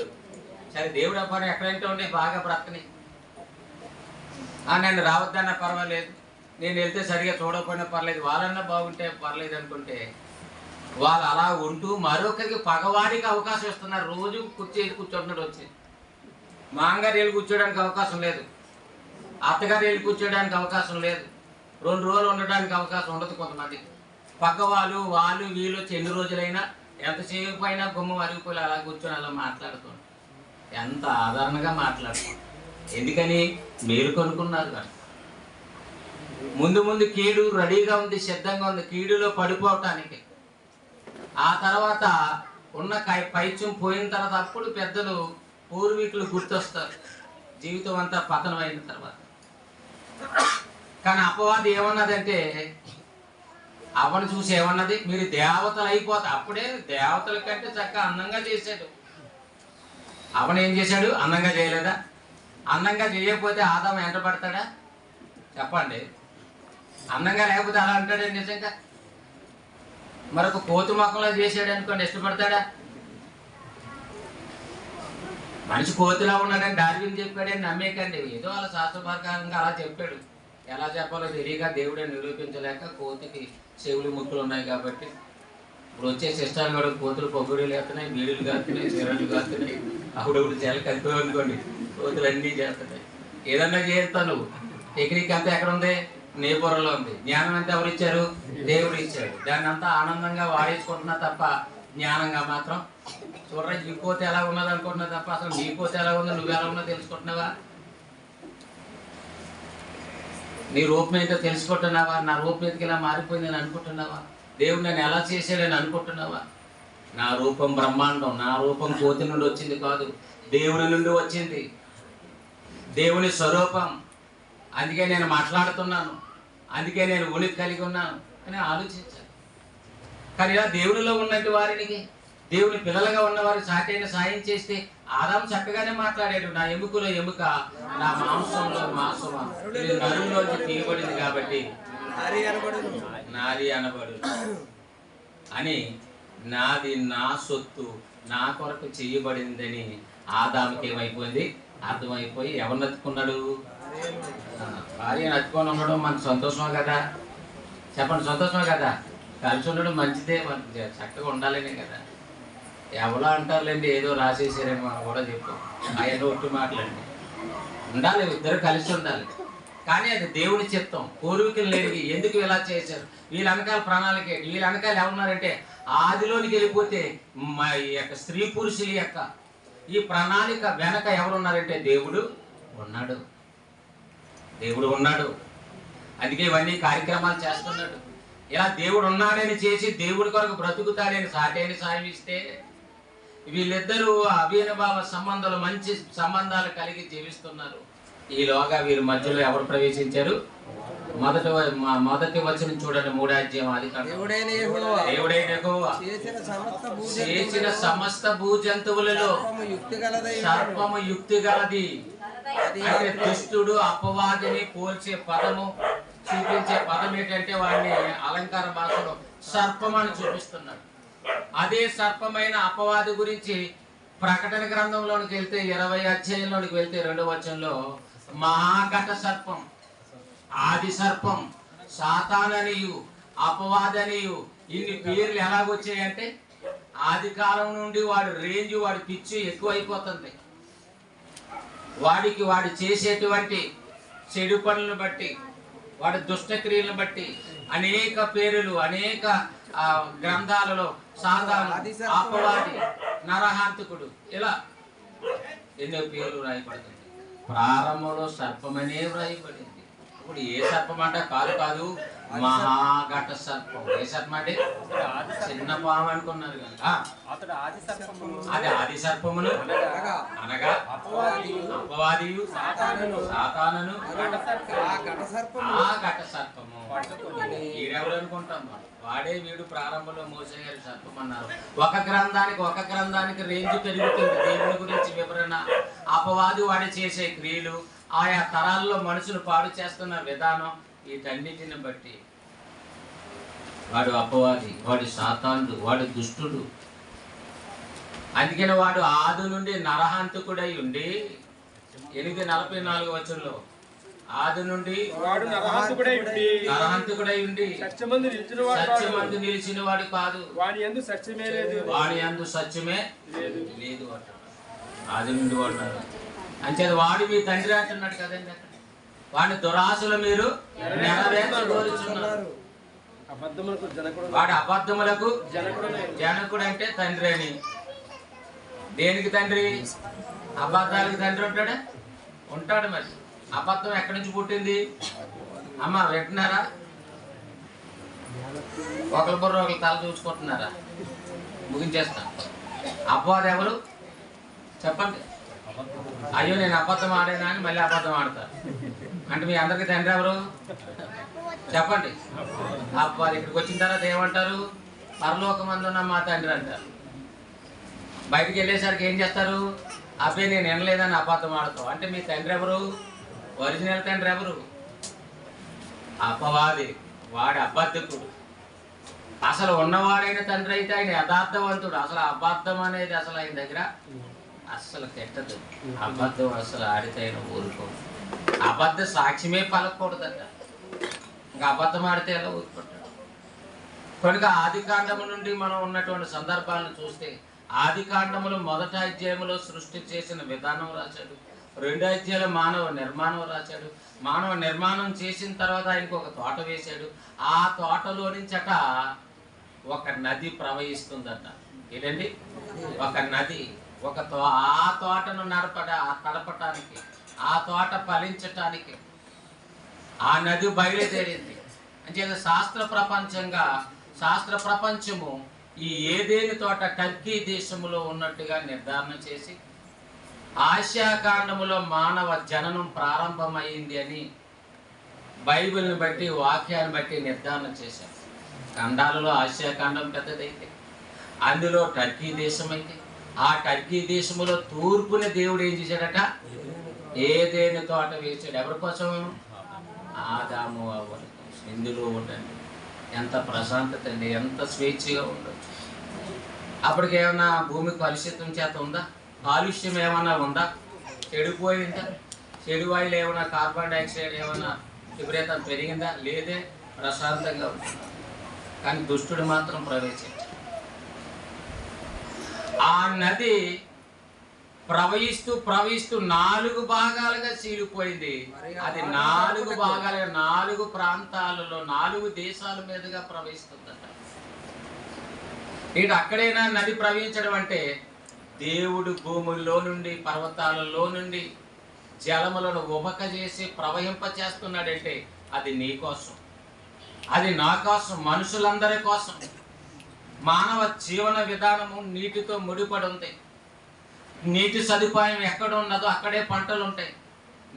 సరే దేవుడు అప్పుడు ఎక్కడంటే ఉండే బాగా బ్రతకని, నన్ను రావద్దన్నా పర్వాలేదు, నేను వెళ్తే సరిగా చూడకపోయినా పర్లేదు, వాళ్ళన్నా బాగుంటే పర్లేదు అనుకుంటే వాళ్ళు అలా ఉంటూ మరొకరికి పగవాడికి అవకాశం ఇస్తున్నారు. రోజు కూర్చోంటున్నాడు, వచ్చి మాంగారు వెళ్ళి కూర్చోడానికి అవకాశం లేదు, అత్తగారు వెళ్ళి కూర్చోడానికి అవకాశం లేదు, 2 రోజులు ఉండడానికి అవకాశం ఉండదు. కొంతమంది పక్కవాళ్ళు వీళ్ళు వచ్చి ఎన్ని రోజులైనా ఎంతసేపు అయినా గుమ్మ అరిగిపోయి అలా కూర్చొని అలా మాట్లాడుతుంది. ఎంత ఆదరణగా మాట్లాడుతుంది. ఎందుకని? మీరు కొనుక్కున్నారు కదా. ముందు కీడు రెడీగా ఉంది, సిద్ధంగా ఉంది, కీడులో పడిపోవటానికి. ఆ తర్వాత ఉన్న పైత్యం పోయిన తర్వాత అప్పుడు పెద్దలు పూర్వీకులు గుర్తొస్తారు, జీవితం అంతా పతనం అయిన తర్వాత. కానీ అపవాది ఏమన్నదంటే, అవను చూసి ఏమన్నది, మీరు దేవతలు అయిపోతారు. అప్పుడే దేవతల కంటే చక్కగా అందంగా చేశాడు. అవను ఏం చేశాడు? అందంగా చేయలేదా? అందంగా చేయకపోతే ఆదాము ఎంట పడతాడా చెప్పండి? అందంగా లేకపోతే అలా అంటాడే నిజంగా? మరొక కోతి మొక్కలా చేశాడు అనుకోండి, ఇష్టపడతాడా? మనిషి కోతిలా ఉన్నాడని డార్విన్ చెప్పాడని నమ్మేకండి. ఏదో అలా శాస్త్రప్రకారంగా అలా చెప్పాడు. ఎలా చెప్పాలో తెలియక దేవుడే నిరూపించలేక కోతికి చెవులు ముక్కులు ఉన్నాయి కాబట్టి ఇప్పుడు వచ్చే సిస్టాలు కూడా కోతులు పొగుడులు వేస్తున్నాయి, బీడులు కాస్తున్నాయి, చీరలు కాస్తున్నాయి, అప్పుడప్పుడు జల కలిపి అనుకోండి, కోతులు అన్నీ చేస్తున్నాయి. ఏదన్నా చేస్తాను. టెక్నిక్ అంతా ఎక్కడ ఉంది? నేపురంలో ఉంది. జ్ఞానం అంతా ఎవరు ఇచ్చారు? దేవుడు ఇచ్చాడు. దాన్ని అంతా ఆనందంగా వాడేసుకుంటున్నా తప్ప జ్ఞానంగా మాత్రం చూడరా. ఈ కోత ఎలా ఉన్నది అనుకుంటున్నా తప్ప అసలు నీ కోత ఎలా ఉందో నువ్వు ఎలా ఉన్నా తెలుసుకుంటున్నావా? నీ రూపం ఏంటో తెలుసుకుంటున్నావా? నా రూపం ఎందుకు ఇలా మారిపోయిందని అనుకుంటున్నావా? దేవుడు నన్ను ఎలా చేశాడని అనుకుంటున్నావా? నా రూపం బ్రహ్మాండం. నా రూపం కోతి నుండి వచ్చింది కాదు, దేవుని నుండి వచ్చింది, దేవుని స్వరూపం. అందుకే నేను మాట్లాడుతున్నాను, అందుకే నేను ఉనికి కలిగి ఉన్నాను అని ఆలోచించాను. కానీ ఇలా దేవునిలో ఉన్నట్టు వారికి, దేవుని పిల్లలుగా ఉన్నవారు సాటైన సాయం చేస్తే ఆదాము చక్కగానే మాట్లాడాడు. నా ఎముకలో ఎముక, నా మాంసంలో మాంసమా, ఇది నరులోంచి తీయబడింది కాబట్టి నాది అనబడు అని, నాది నా సొత్తు, నా కొరకు చేయబడిందని ఆదాముకి ఏమైపోయింది? అర్థమైపోయి ఎవరిని నత్తుకున్నాడు? భార్యను నత్తుకొని ఉండడం మనకు సంతోషమే కదా? చెప్పండి, సంతోషమే కదా? కలిసి ఉండడం మంచిదే, మనకి చక్కగా ఉండాలనే కదా. ఎవరో అంటారులేండి, ఏదో రాసేసారని మనం కూడా చెప్పాం. ఆయన ఒట్టు మాటలండి. ఉండాలి, ఇద్దరు కలిసి ఉండాలి. కానీ అది దేవుని చిత్తం. పూర్వీకులు లేని ఎందుకు ఇలా చేశారు? వీళ్ళ వెనకాల ప్రణాళిక, వీళ్ళ వెనకాల ఎవరున్నారంటే, ఆదిలోనికి వెళ్ళిపోతే ఈ యొక్క స్త్రీ పురుషుల యొక్క ఈ ప్రణాళిక వెనక ఎవరున్నారంటే దేవుడు ఉన్నాడు. దేవుడు ఉన్నాడు, అందుకే ఇవన్నీ కార్యక్రమాలు చేస్తున్నాడు. ఇలా దేవుడు ఉన్నాడని చేసి దేవుడి కొరకు బ్రతుకుతాడని సాటైన సాయం ఇస్తే వీళ్ళిద్దరూ అవినభావ సంబంధాలు, మంచి సంబంధాలు కలిగి జీవిస్తున్నారు. ఈలోగా వీరి మధ్యలో ఎవరు ప్రవేశించారు? మొదటి వచనం చూడండి, 3వ అధ్యాయం ఆదికాండం. దేవుడైన యెహోవా చేసిన సమస్త భూజంతువులలో సర్పము యుక్తి గలది, అంటే దుష్టుడు అపవాదిని పోల్చే పదము, చూపించే పదం ఏంటంటే వాడిని అలంకార భాషలో సర్పం అని చూపిస్తున్నాడు. అదే సర్పమైన అపవాది గురించి ప్రకటన గ్రంథంలోనికి వెళ్తే 20 అధ్యాయంలోనికి వెళ్తే 2వ వచనంలో మహాఘట సర్పం, ఆది సర్పం, సాతాననియు, అపవాదనియు, ఇన్ని పేర్లు ఎలాగొచ్చాయంటే ఆది కాలం నుండి వాడి రేంజ్, వాడి పిచ్చి ఎక్కువైపోతుంది. వాడు చేసేటువంటి చెడు పనులను బట్టి, వాడి దుష్టక్రియలను బట్టి అనేక పేర్లు, అనేక గ్రంథాలలో సాతాను, అపవాది, నరహాంతకుడు, ఇలా ఎన్నో పేర్లు రాయబడుతుంది. ప్రారంభంలో సర్పమనే వ్రాయబడింది. ఇప్పుడు ఏ సర్పం అంటే కాదు మహాఘట సర్పం. ఏ సర్పం అంటే చిన్న పాము అనుకున్నారు కదా, అది ఆది సర్పమును అనగా అపవాదియు సాతానును ఆ ఘట సర్పము. ఈడెవరు అనుకుంటాం మనం, వాడే వీడు ప్రారంభంలో మోసే గారి సర్పం అన్నారు. ఒక గ్రంథానికి రేంజ్ పెరుగుతుంది. దేవుని గురించి వివరణ, అపవాది వాడు చేసే క్రియలు, ఆయా తరాల్లో మనుషులు పాడు చేస్తున్న విధానం, వీటన్నిటిని బట్టి వాడు అపవాది, వాడు సాతానుడు, వాడు దుష్టుడు. అందుకని వాడు ఆది నుండి నరహంతకుడై ఉండి 8:44 వచనంలో ఆది నుండి నరహంతకుడై ఉండి సత్యమందు నిలిచిన వాడు కాదు, వాని యందు సత్యమే లేదు అంటాడు. ఆది నుండి వాడు అంచేది వాడు మీ తండ్రి అంటున్నాడు కదండి. అక్కడ వాడి దురాశలు మీరు నెరవేర్చగోరుచున్నారు. వాడు అబద్ధములకు జనకుడు అంటే తండ్రి అని. దేనికి తండ్రి? అబద్ధాలకు తండ్రి ఉంటాడు. మరి అబద్ధం ఎక్కడి నుంచి పుట్టింది? అమ్మ వింటున్నారా? ఒకరి బుర్ర ఒకరి తల చూసుకుంటున్నారా? ముగించేస్తాను. అపవాది ఎవరు చెప్పండి. అయ్యో నేను అబద్ధం ఆడేనా అని మళ్ళీ అబద్ధం ఆడతారు అంటే మీ అందరికి తండ్రి ఎవరు చెప్పండి. అపవాది ఇక్కడికి వచ్చిన తర్వాత ఏమంటారు? పరలోకమందున్న మా తండ్రి అంటారు. బయటికి వెళ్ళేసరికి ఏం చేస్తారు? అబ్బాయి నేను వినలేదని అబద్ధం ఆడతావు అంటే మీ తండ్రి ఎవరు? ఒరిజినల్ తండ్రి ఎవరు? అపవాది, వాడి అబద్ధకుడు. అసలు ఉన్నవాడైన తండ్రి అయితే ఆయన యథార్థవంతుడు. అసలు అబద్ధం అనేది అసలు ఆయన దగ్గర అస్సలు కెట్టదు. అబద్ధం అసలు ఆడితే ఆయన ఊరుకో. అబద్ధ సాక్ష్యమే పలకూడదట. ఇంకా అబద్ధం ఆడితే ఎలా ఊరుకుంటాడు? కనుక ఆది కాండము నుండి మనం ఉన్నటువంటి సందర్భాలను చూస్తే ఆది కాండములో 1వ అధ్యాయంలో సృష్టి చేసిన విధానం రాశాడు. 2వ అధ్యాయంలో మానవ నిర్మాణం రాశాడు. మానవ నిర్మాణం చేసిన తర్వాత ఆయనకు ఒక తోట వేశాడు. ఆ తోటలో నుంచట ఒక నది ప్రవహిస్తుందట. ఏంటండి? ఒక నది, ఆ తోటను తడపటానికి, ఆ తోట ఫలించటానికి ఆ నది బయలుదేరింది. అంటే శాస్త్ర ప్రపంచము ఈ ఏదేని తోట టర్కీ దేశంలో ఉన్నట్టుగా నిర్ధారణ చేసి ఆసియా కాండములో మానవ జననం ప్రారంభమైంది అని బైబిల్ని బట్టి, వాక్యాన్ని బట్టి నిర్ధారణ చేశారు. ఖండాలలో ఆసియా ఖండం పెద్దదైతే అందులో టర్కీ దేశం అయితే ఆ టర్కీ దేశంలో తూర్పున దేవుడు ఏం చేశాడట? ఏదేని తోట వేసాడు. ఎవరి కోసం? ఆదాము అవ్వల కోసం. ఇందులో ఉండండి. ఎంత ప్రశాంతత అండి, ఎంత స్వేచ్ఛగా ఉండొచ్చు. అప్పటికి ఏమన్నా భూమి కలుషితం చేత ఉందా? కాలుష్యం ఏమన్నా ఉందా? చెడిపోయిందా? చెడు వాయులు ఏమన్నా, కార్బన్ డైఆక్సైడ్ ఏమన్నా విపరీతం పెరిగిందా? లేదే, ప్రశాంతంగా ఉంటుంది. కానీ దుష్టుడు మాత్రం ప్రవేశించాడు. ఆ నది ప్రవహిస్తూ 4 భాగాలుగా చీలిపోయింది. అది 4 భాగాలుగా 4 ప్రాంతాలలో 4 దేశాల మీదుగా ప్రవహిస్తుందట. ఇటు అక్కడైనా నది ప్రవహించడం అంటే దేవుడు భూముల్లో నుండి, పర్వతాలలో నుండి జలములను ఉబక చేసి ప్రవహింప చేస్తున్నాడంటే అది నీ కోసం, అది నా కోసం, మనుషులందరి కోసం. మానవ జీవన విధానము నీటితో ముడిపడి ఉంది. నీటి సదుపాయం ఎక్కడ ఉన్నదో అక్కడే పంటలు ఉంటాయి.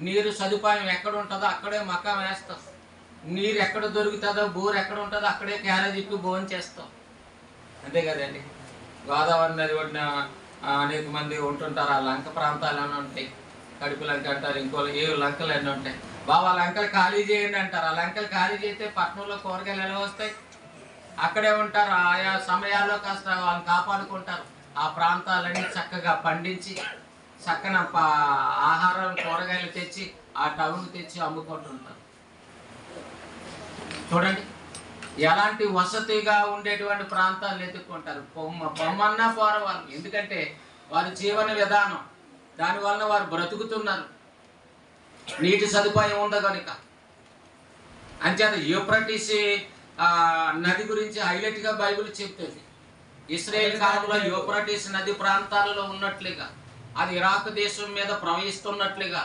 నీరు సదుపాయం ఎక్కడ ఉంటుందో అక్కడే మకా వేస్తాం. నీరు ఎక్కడ దొరుకుతుందో, బోర్ ఎక్కడ ఉంటుందో అక్కడే క్యారేజ్ ఇప్పి భోజనం చేస్తాం. అంతే కదండి. గోదావరి నది ఒడ్డున అనేక మంది ఉంటుంటారు. ఆ లంక ప్రాంతాలు ఏమైనా ఉంటాయి. కడుపు లంక అంటారు, ఇంకో ఏ లంకలు అన్నీ ఉంటాయి. బాబా లంకలు ఖాళీ చేయండి అంటారు. ఆ లంకలు ఖాళీ చేస్తే పట్టణంలో కూరగాయలు ఎలా వస్తాయి? అక్కడే ఉంటారు. ఆయా సమయాల్లో కాస్త వాళ్ళని కాపాడుకుంటారు. ఆ ప్రాంతాలన్నీ చక్కగా పండించి చక్కన ఆహారం కూరగాయలు తెచ్చి ఆ టౌన్ తెచ్చి అమ్ముకుంటుంటారు. చూడండి ఎలాంటి వసతిగా ఉండేటువంటి ప్రాంతాలు ఎదుర్కొంటారు. పొమ్మన్నా పోరవాళ్ళు, ఎందుకంటే వారి జీవన విధానం దానివల్ల వారు బ్రతుకుతున్నారు. నీటి సదుపాయం ఉంది కనుక. అంచేత యూఫ్రటీస్ నది గురించి హైలైట్గా బైబిల్ చెప్తుంది. ఇశ్రాయేల్ కాలంలో యూఫ్రటీస్ నది ప్రాంతాలలో ఉన్నట్లుగా, అది ఇరాక్ దేశం మీద ప్రవహిస్తున్నట్లుగా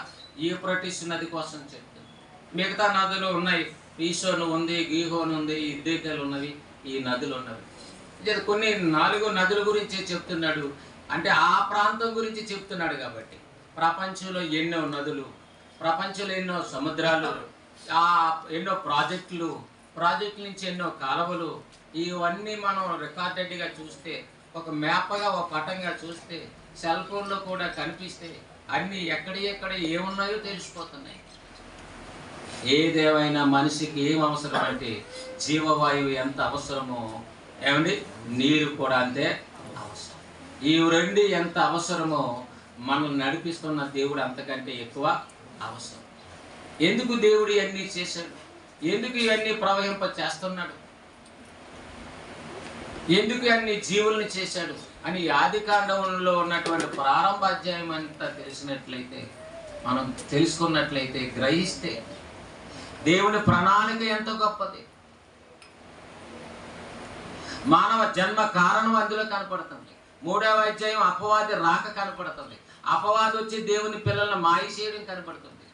యూఫ్రటీస్ నది కోసం చెప్తుంది. మిగతా నదులు ఉన్నాయి, పీషోను ఉంది, గీహోను ఉంది, ఇద్దేకలు ఉన్నవి, ఈ నదులు ఉన్నవి. కొన్ని 4 నదుల గురించి చెప్తున్నాడు. అంటే ఆ ప్రాంతం గురించి చెప్తున్నాడు కాబట్టి ప్రపంచంలో ఎన్నో నదులు, ప్రపంచంలో ఎన్నో సముద్రాలు, ఎన్నో ప్రాజెక్టుల నుంచి ఎన్నో కాలువలు, ఇవన్నీ మనం రికార్డెడ్గా చూస్తే, ఒక మ్యాప్గా ఒక పటంగా చూస్తే, సెల్ ఫోన్లో కూడా కనిపిస్తే అన్నీ ఎక్కడ ఏమున్నాయో తెలిసిపోతున్నాయి. ఏదేమైనా మనిషికి ఏం అవసరం అంటే జీవవాయువు ఎంత అవసరమో, ఏమండి నీరు కూడా అంతే అవసరం. ఈ 2 ఎంత అవసరమో మనల్ని నడిపిస్తున్న దేవుడు అంతకంటే ఎక్కువ అవసరం. ఎందుకు దేవుడు ఇవన్నీ చేశాడు? ఎందుకు ఇవన్నీ ప్రవహింప చేస్తున్నాడు? ఎందుకు అన్ని జీవుల్ని చేశాడు అని ఆదికాండంలో ఉన్నటువంటి ప్రారంభ అధ్యాయం అంతా తెలిసినట్లయితే, మనం తెలుసుకున్నట్లయితే, గ్రహిస్తే దేవుని ప్రణాళిక ఎంతో గొప్పది. మానవ జన్మ కారణం అందులో కనపడుతుంది. 3వ అధ్యాయం అపవాది రాక కనపడుతుంది. అపవాది వచ్చి దేవుని పిల్లలను మాయ చేయడం కనపడుతుంది.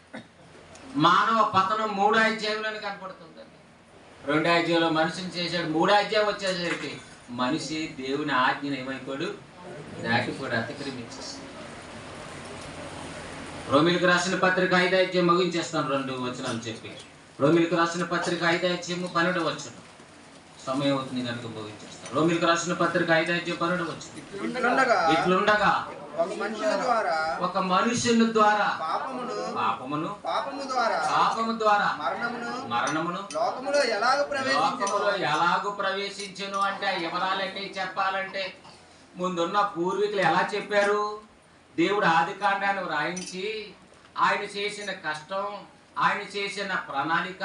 మానవ పతనం 3వ అధ్యాయంలోనే కనపడుతుందండి. 2వ అధ్యాయంలో మనిషిని చేశాడు. 3వ అధ్యాయం వచ్చేసరికి మనిషి దేవుని ఆజ్ఞను ఏమైపోయాడు? దాటిపోయాడు, అతిక్రమించేస్తాడు. రోమిలకు రాసిన పత్రిక 5వ అధ్యాయం ముగించేస్తాను 2 వచనాలు చెప్పి. రోమిలకు రాసిన పత్రిక 5వ అధ్యాయం 12వ వచనం. సమయం అవుతుంది కనుక ముగించేస్తాను. రోమిలకు రాసిన పత్రిక 5వ అధ్యాయం 12వ వచనం. ఇట్లుండగా ఒక మనుషుని ద్వారా పాపము ద్వారా మరణమును లోకములో ఎలాగూ ప్రవేశించెను అంటే వివరాలన్నీ చెప్పాలంటే ముందున్న పూర్వీకులు ఎలా చెప్పారు? దేవుడు ఆదికాండాన్ని వ్రాయించి ఆయన చేసిన కష్టం, ఆయన చేసిన ప్రణాళిక,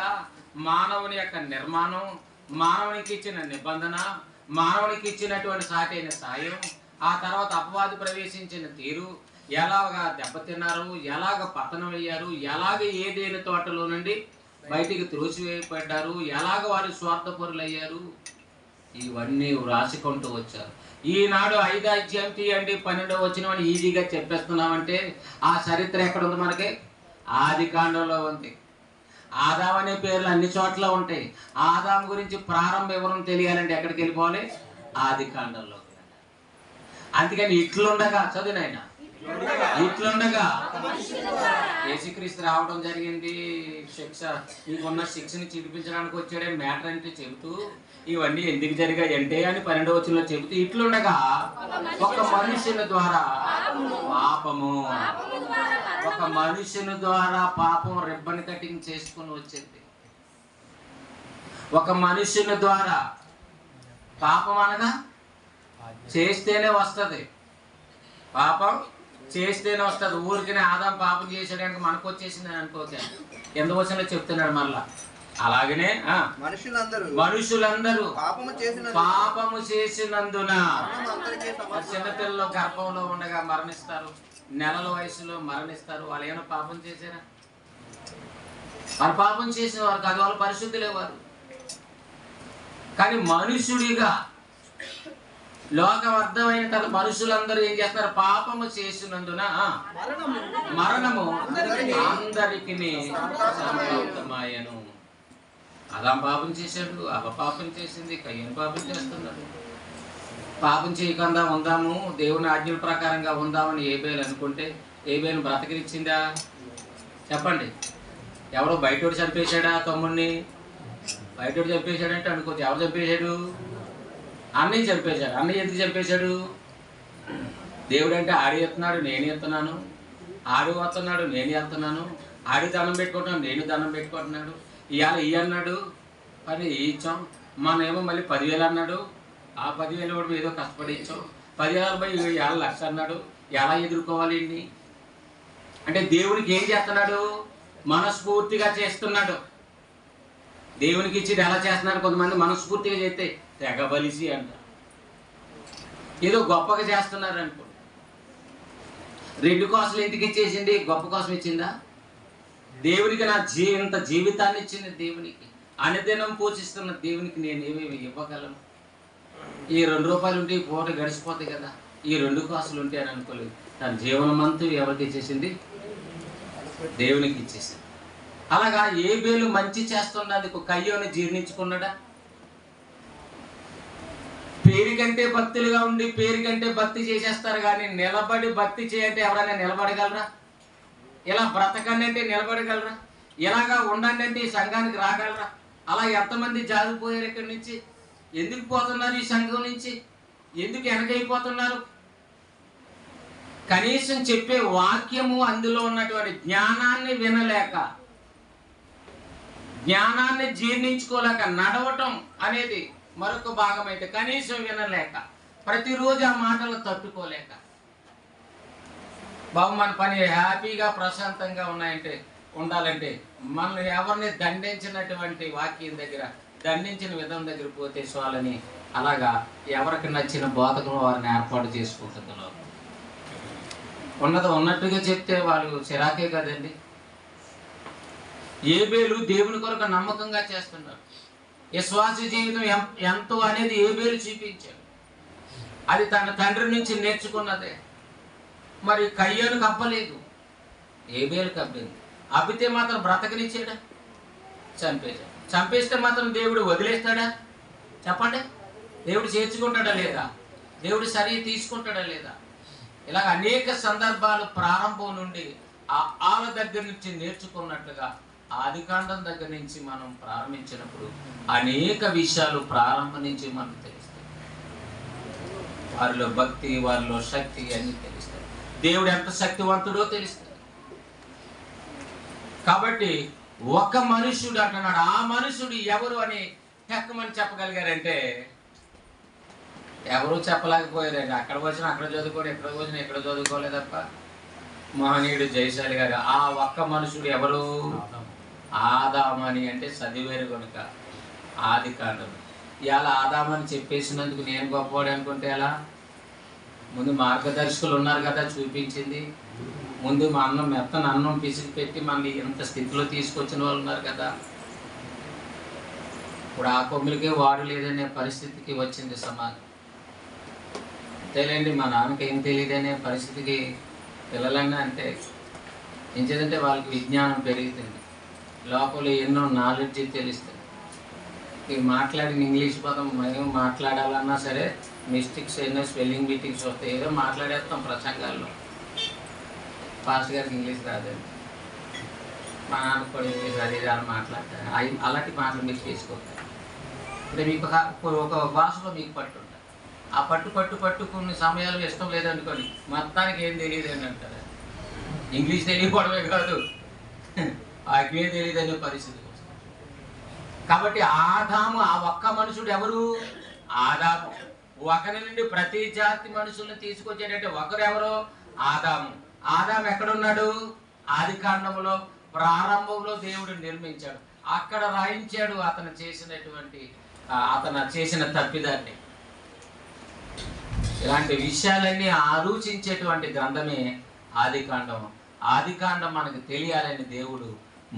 మానవుని యొక్క నిర్మాణం, మానవునికి ఇచ్చిన నిబంధన, మానవునికి ఇచ్చినటువంటి సాటైన సాయం, ఆ తర్వాత అపవాది ప్రవేశించిన తీరు, ఎలాగా దెబ్బతిన్నారు, ఎలాగ పతనం అయ్యారు, ఎలాగ ఏదైనా తోటలో నుండి బయటికి త్రోసివేయబడ్డారు, ఎలాగ వారు స్వార్థపరులు అయ్యారు, ఇవన్నీ రాసుకుంటూ వచ్చారు. ఈనాడు 5వ అధ్యాయం తీయండి 12వ వచనం అని ఈజీగా చెప్పేస్తున్నామంటే ఆ చరిత్ర ఎక్కడ ఉంది? మనకి ఆదికాండంలో ఉంది. ఆదాం అనే పేర్లు అన్ని చోట్ల ఉంటాయి. ఆదాం గురించి ప్రారంభ వివరం తెలియాలంటే ఎక్కడికి వెళ్ళిపోవాలి? ఆదికాండంలో. అందుకని ఇట్లుండగా చదువునైనా ఇట్లుండగా యేసుక్రీస్తు రావడం జరిగింది. శిక్ష నీకున్న శిక్షని చిడిపించడానికి వచ్చాడే మ్యాటర్ అంటే చెబుతూ ఇవన్నీ ఎందుకు జరిగాయి అంటే అని 12వ వచనంలో చెబుతూ ఇట్లుండగా ఒక మనుషుని ద్వారా పాపము, ఒక మనుషుని ద్వారా పాపం రిబ్బన్ కటింగ్ చేసుకుని వచ్చింది. ఒక మనుషుని ద్వారా పాపం అనగా చేస్తేనే వస్తుంది, పాపం చేస్తేనే వస్తుంది. ఊరికనే ఆదాం పాపం చేసేయడానికి మనకు వచ్చేసింది అని అనుకోవచ్చు. ఎందుకు వచ్చినా చెప్తున్నాడు మళ్ళా. అలాగనే మనుషులందరూ పాపము చేసినందున చిన్నపిల్లలు గర్భంలో ఉండగా మరణిస్తారు, నెలల వయసులో మరణిస్తారు. వాళ్ళు ఏమైనా పాపం చేశారా? వాళ్ళు పాపం చేసిన వారు కాదు, వాళ్ళు పరిశుద్ధులే వారు. కానీ మనుషుడిగా లోకం అర్థమైన తర్వాత మనుషులందరూ ఏం చేస్తున్నారు? పాపము చేసినందున మరణము అందరికి సంభూతమాయను. ఆదాం పాపం చేశాడు, అవ్వ పాపం చేసింది, కయ్యను పాపం చేస్తున్నాడు. పాపం చేయకుండా ఉందాము, దేవుని ఆజ్ఞల ప్రకారంగా ఉందామని ఏబేలు అనుకుంటే ఏబేలు బ్రతకనిచ్చిందా? చెప్పండి. ఎవరో బయటోడు చంపేశాడా? తమ్ముడిని బయటోడు చంపేశాడంటే అనుకోవచ్చు. ఎవరు చంపేశాడు? అన్నయ్య చంపేశాడు. అన్నయ్య ఎందుకు చంపేశాడు? దేవుడు అంటే ఆడి ఎత్తున్నాడు, నేను ఎత్తున్నాను. ఆడు వస్తున్నాడు, నేను వెళ్తున్నాను, ఆడి దండం పెట్టుకుంటున్నాను, నేను దండం పెట్టుకుంటున్నాడు. ఇవాళ అన్నాడు పని ఇచ్చాం, మనమేమో మళ్ళీ 10,000 అన్నాడు, ఆ 10,000 కూడా ఏదో కష్టపడి ఇచ్చాం. 10,000 పోయి 1,00,000 అన్నాడు. ఎలా ఎదుర్కోవాలి? అంటే దేవునికి ఏం చేస్తున్నాడు? మనస్ఫూర్తిగా చేస్తున్నాడు. దేవునికి ఇచ్చి ఎలా చేస్తున్నారు? కొంతమంది మనస్ఫూర్తిగా చేస్తే తెగబలిసి అంట, ఏదో గొప్పగా చేస్తున్నారు అనుకో. 2 కాసులు ఎందుకు ఇచ్చేసింది? గొప్ప కోసం ఇచ్చిందా? దేవునికి నా ఇంత జీవితాన్ని ఇచ్చింది దేవునికి, అనుదినం పూజిస్తున్న దేవునికి నేను ఏమేమి ఇవ్వగలను? ఈ 2 రూపాయలు ఉంటే ఈ పూట గడిచిపోతాయి కదా, ఈ 2 కాసులు ఉంటే అని అనుకోలేదు. తన జీవనం అంతా ఎవరికి ఇచ్చేసింది? దేవునికి ఇచ్చేసింది. అలాగా ఏబేలు మంచి చేస్తున్నది కయ్యోని జీర్ణించుకున్నాడా? పేరుకంటే భక్తులుగా ఉండి పేరుకంటే భక్తి చేసేస్తారు, కానీ నిలబడి భక్తి చేయంటే ఎవరైనా నిలబడగలరా? ఇలా బ్రతకండి అంటే నిలబడగలరా? ఇలాగా ఉండండి అంటే ఈ సంఘానికి రాగలరా? అలా ఎంతమంది జారిపోయారు ఇక్కడి నుంచి? ఎందుకు పోతున్నారు ఈ సంఘం నుంచి? ఎందుకు వెనకైపోతున్నారు? కనీసం చెప్పే వాక్యము, అందులో ఉన్నటువంటి జ్ఞానాన్ని వినలేక, జ్ఞానాన్ని జీర్ణించుకోలేక, నడవటం అనేది మరొక భాగం అయితే కనీసం వినలేక, ప్రతిరోజు ఆ మాటలు తట్టుకోలేక, బాబు మన పని హ్యాపీగా ప్రశాంతంగా ఉండాలంటే మనల్ని ఎవరిని దండించినటువంటి వాక్యం దగ్గర, దండించిన విధం దగ్గర పోతే చాలని అలాగా ఎవరికి నచ్చిన బోధకులు వారిని ఏర్పాటు చేసుకుంటున్నారు. ఉన్నది ఉన్నట్టుగా చెప్తే వాళ్ళు చిరాకే కదండి. ఏబేలు దేవుని కొరకు నమ్మకంగా చేస్తున్నారు. విశ్వాస జీవితం ఎంతో అనేది ఏబేలు చూపించాడు. అది తన తండ్రి నుంచి నేర్చుకున్నదే. మరి కయ్యోను కప్పలేదు, ఏబేలు కప్పింది. అబ్బితే మాత్రం బ్రతకనిచ్చాడా? చంపేశాడు. చంపేస్తే మాత్రం దేవుడు వదిలేస్తాడా? చెప్పండి. దేవుడు చేర్చుకుంటాడా లేదా? దేవుడు సరి తీసుకుంటాడా లేదా? ఇలాగ అనేక సందర్భాలు ప్రారంభం నుండి ఆల దగ్గర నుంచి నేర్చుకున్నట్లుగా ఆదికాండం దగ్గర నుంచి మనం ప్రారంభించినప్పుడు అనేక విషయాలు ప్రారంభం నుంచి మనకు తెలుస్తాయి. వారిలో భక్తి, వారిలో శక్తి అన్నీ తెలుస్తాయి. దేవుడు ఎంత శక్తివంతుడో తెలుస్తుంది. కాబట్టి ఒక మనుష్యుడు అంటున్నాడు. ఆ మనుషుడు ఎవరు అని హెక్కమని చెప్పగలిగారంటే ఎవరు చెప్పలేకపోయారండి. అక్కడ వచ్చిన అక్కడ చదువుకోడు, ఎక్కడ వచ్చిన ఎక్కడ చదువుకోలే తప్ప. మహనీయుడు జయశాలి గారు ఆ ఒక్క మనుషుడు ఎవరు? ఆదామని అంటే చదివేరు కనుక ఆదికాండం. ఇవాళ ఆదామని చెప్పేసినందుకు నేను గొప్పవాడు అనుకుంటే ఎలా? ముందు మార్గదర్శకులు ఉన్నారు కదా చూపించింది. ముందు మా అన్నం మెత్తని అన్నం పిసికి పెట్టి మనల్ని ఇంత స్థితిలో తీసుకొచ్చిన వాళ్ళు ఉన్నారు కదా. ఇప్పుడు ఆ కొమ్ములకే వాడు లేదనే పరిస్థితికి వచ్చింది సమాజం. అంతేలేండి, మా నాన్నకి ఏం తెలియదనే పరిస్థితికి పిల్లలన్నా అంటే ఏం చేద్దంటే వాళ్ళకి విజ్ఞానం పెరుగుతుంది, లోపల ఎన్నో నాలెడ్జ్ తెలుస్తుంది. ఇవి మాట్లాడిన ఇంగ్లీష్ పదం మేము మాట్లాడాలన్నా సరే మిస్టేక్స్ ఎన్నో స్పెల్లింగ్ మీటింగ్స్ వస్తాయి. ఏదో మాట్లాడేస్తాం ప్రసంగాల్లో. పాస్ గారికి ఇంగ్లీష్ రాదండి, మా నాన్న కూడా ఇంగ్లీష్ అది అని మాట్లాడతారు. అలాంటి మాటలు మీరు చేసుకోవాలి. ఇప్పుడు మీకు ఒక భాషలో మీకు పట్టు ఉంటుంది. ఆ పట్టు కొన్ని సమయాలు ఇష్టం లేదనుకోని మొత్తానికి ఏం తెలియదు అని అంటారు. ఇంగ్లీష్ తెలియకపోవడమే కాదు, అగ్నే తెలియదనే పరిస్థితి వస్తుంది. కాబట్టి ఆదాము ఆ ఒక్క మనుషుడు ఎవరు? ఆదాము. ఒకరి నుండి ప్రతి జాతి మనుషుల్ని తీసుకొచ్చేటట్టు ఒకరెవరో ఆదాము. ఆదాము ఎక్కడున్నాడు? ఆదికాండంలో ప్రారంభంలో దేవుడు నిర్మించాడు. అక్కడ రాయించాడు అతను చేసిన తప్పిదాన్ని. ఇలాంటి విషయాలన్నీ ఆలోచించేటువంటి గ్రంథమే ఆదికాండం. ఆదికాండం మనకు తెలియాలని దేవుడు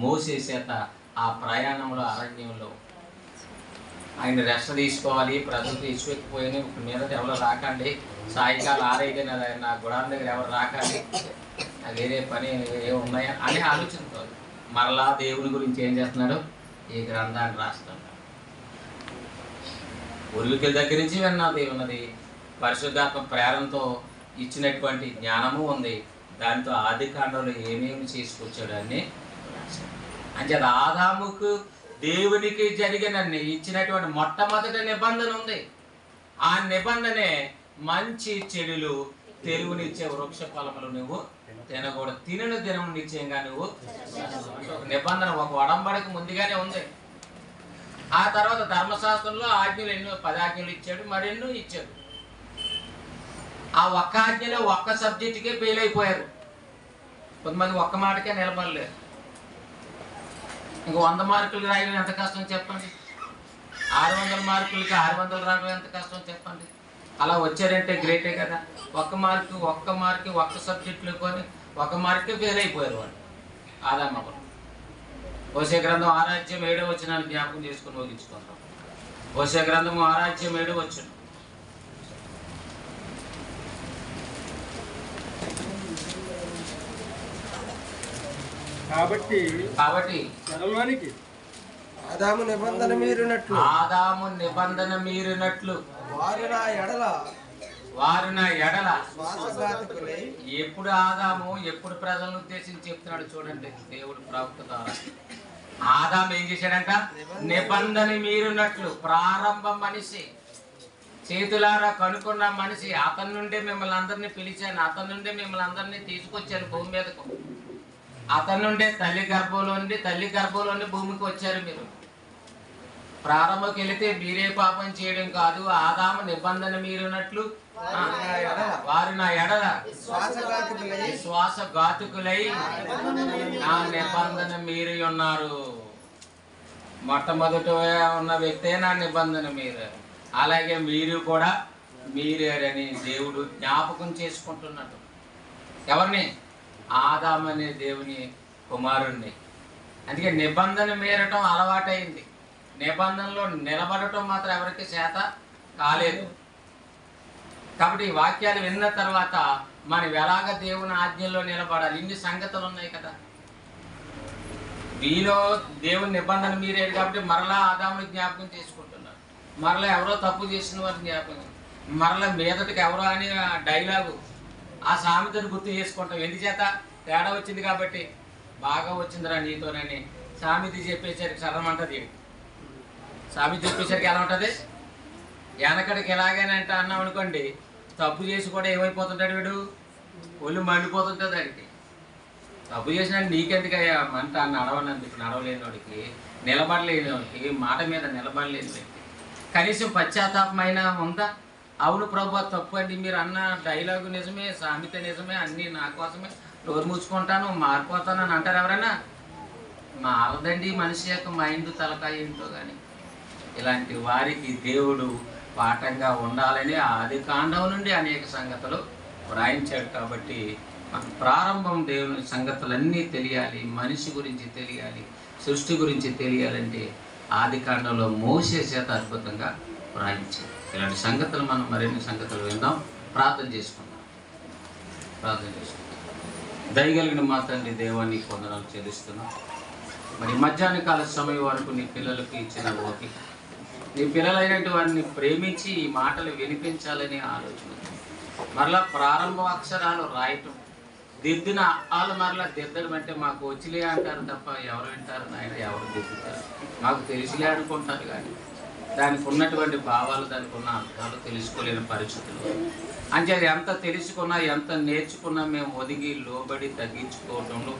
మోసే చేత ఆ ప్రయాణంలో అరణ్యంలో ఆయన రెస్ట్ తీసుకోవాలి, ప్రజలు తీసుకెళ్ళిపోయిన మీద ఎవరు రాకండి, సాయంకాలం 6 నా గుడారం దగ్గర ఎవరు రాకండి, వేరే పని ఏమున్నాయా అని ఆలోచనతో మరలా దేవుని గురించి ఏం చేస్తున్నాడు? ఈ గ్రంథాన్ని రాస్తున్నాడు. పూర్వీకుల దగ్గర నుంచి విన్నది ఉన్నది, పరిశుద్ధాత్మ ప్రేరణతో ఇచ్చినటువంటి జ్ఞానము ఉంది. దాంతో ఆదికాండంలో ఏమేమి చేసుకొచ్చాడు అని అంచేత ఆదాముకు దేవునికి ఇచ్చినటువంటి మొట్టమొదటి నిబంధన ఉంది. ఆ నిబంధనే మంచి చెడులు తెలుగునిచ్చే వృక్ష ఫలములు నువ్వు తినకూడదు, తినను దినము నిశ్చయంగా నువ్వు ఒక నిబంధన, ఒక ఒడంబడిక ముందుగానే ఉంది. ఆ తర్వాత ధర్మశాస్త్రంలో ఆజ్ఞలు ఎన్నో 10 ఆజ్ఞలు ఇచ్చాడు, మరెన్నో ఇచ్చాడు. ఆ ఒక్క ఆజ్ఞలో ఒక్క సబ్జెక్టుకే ఫెయిల్ అయిపోయారు. కొంతమంది ఒక్క మాటకే నిలబడలేరు. ఇంకో 100 మార్కులు రాయడం ఎంత కష్టం చెప్పండి, 600 మార్కులకి 600 రాయడం ఎంత కష్టం చెప్పండి. అలా వచ్చారంటే గ్రేటే కదా. ఒక్క మార్కు ఒక్క సబ్జెక్టులు కొని 1 మార్కే ఫెయిల్ అయిపోయారు వాళ్ళు. ఆదామకు హోషే గ్రంథం 6:7 వచనాన్ని జ్ఞాపకం చేసుకుని ముగించుకుంటాం. హోషే గ్రంథము 6:7 వచనం. కాబట్టి ఆదాము నిబంధన మీరినట్లు వారు నా ఎడల శ్వాసఘాతకులై. ఎప్పుడు ఆదాము ఎప్పుడు ప్రజలను ఉద్దేశించి చెప్తున్నాడు చూడండి దేవుడు ప్రవక్త ద్వారా. ఆదాము ఏం చేశాడంట? నిబంధన మీరున్నట్లు. ప్రారంభ మనిషి, చేతులారా కనుక్కున్న మనిషి. అతని నుండే మిమ్మల్ని అందరినీ పిలిచాను, అతని నుండే మిమ్మల్ని అందరినీ తీసుకొచ్చాను భూమి మీదకు. అతని నుండే తల్లి గర్భంలో భూమికి వచ్చారు మీరు. ప్రారంభకి వెళితే మీరే పాపం చేయడం కాదు. ఆదాము నిబంధన మీరున్నట్లు వారు నా ఎడల విశ్వాసఘాతుకులై నా నిబంధన మీరి ఉన్నారు. మొట్టమొదట ఉన్న వ్యక్తే నా నిబంధన మీరు. అలాగే మీరు కూడా మీరేరని దేవుడు జ్ఞాపకం చేసుకుంటున్నాడు. ఎవరిని? ఆదాము అనే దేవుని కుమారుణ్ణి. అందుకే నిబంధన మీరటం అలవాటైంది. నిబంధనలో నిలబడటం మాత్రం ఎవరికి చేత కాలేదు. కాబట్టి ఈ వాక్యాలు విన్న తర్వాత మనం ఎలాగ దేవుని ఆజ్ఞల్లో నిలబడాలి? ఇన్ని సంగతులు ఉన్నాయి కదా. వీలో దేవుని నిబంధన మీరేది కాబట్టి మరలా ఆదాముని జ్ఞాపకం చేసుకుంటున్నారు. మరలా ఎవరో తప్పు చేసిన వారిని జ్ఞాపకం, మరలా మీదటికి ఎవరో అని డైలాగు, ఆ సామెతను గుర్తు చేసుకుంటాం. ఎందుచేత? తేడా వచ్చింది కాబట్టి. బాగా వచ్చిందిరా నీతోనని సామెత చెప్పేసరికి సరమంటది. సామెత చెప్పేసరికి ఎలా ఉంటుంది? వెనకడికి ఎలాగైనా అన్నాం అనుకోండి, తప్పు చేసి కూడా ఏమైపోతుంటాడు వీడు? ఒళ్ళు మండిపోతుంటుంది దానికి. తప్పు చేసినా నీకెందుకయ్యా మంట? నడవలేని వాడికి, నిలబడలేని వాడికి, మాట మీద నిలబడలేని వ్యక్తి కనీసం పశ్చాత్తాపమైనా ఉందా? అవును ప్రభు తప్పు అండి, మీరు అన్న డైలాగు నిజమే, సామెత నిజమే, అన్నీ నా కోసమే, నోరు మూసుకుంటాను, మారిపోతాను అని అంటారు ఎవరైనా? మారదండి మనిషి యొక్క మైండ్, తలకాయ ఏంటో కానీ. ఇలాంటి వారికి దేవుడు పాఠంగా ఉండాలని ఆదికాండం నుండి అనేక సంగతులు వ్రాయించాడు. కాబట్టి మన ప్రారంభం దేవుని సంగతులన్నీ తెలియాలి, మనిషి గురించి తెలియాలి, సృష్టి గురించి తెలియాలంటే ఆదికాండంలో మోషే చేత అద్భుతంగా వ్రాయించాడు. ఇలాంటి సంగతులు మనం మరిన్ని సంగతులు విందాం. ప్రార్థన చేసుకుందాం. దయగలిగిన మా తండ్రి దేవాన్ని వందనాలు చెల్లిస్తున్నాం. మరి మధ్యాహ్న కాల సమయం వరకు నీ పిల్లలకు ఇచ్చిన ఓపిక, నీ పిల్లలైనటువంటి వారిని ప్రేమించి ఈ మాటలు వినిపించాలని ఆలోచన, మరలా ప్రారంభ అక్షరాలు రాయటం, దిద్దిన అప్పాలు మరలా దిద్దడం అంటే మాకు వచ్చిలే అంటారు తప్ప ఎవరు వింటారు నాయన? ఎవరు దిద్దుతారు? మాకు తెలిసిలే అనుకుంటారు కానీ దానికి ఉన్నటువంటి భావాలు, దానికి ఉన్న అర్థాలు తెలుసుకోలేని పరిస్థితులు. అంటే అది ఎంత తెలుసుకున్నా, ఎంత నేర్చుకున్నా మేము ఒదిగి లోబడి తగ్గించుకోవడంలో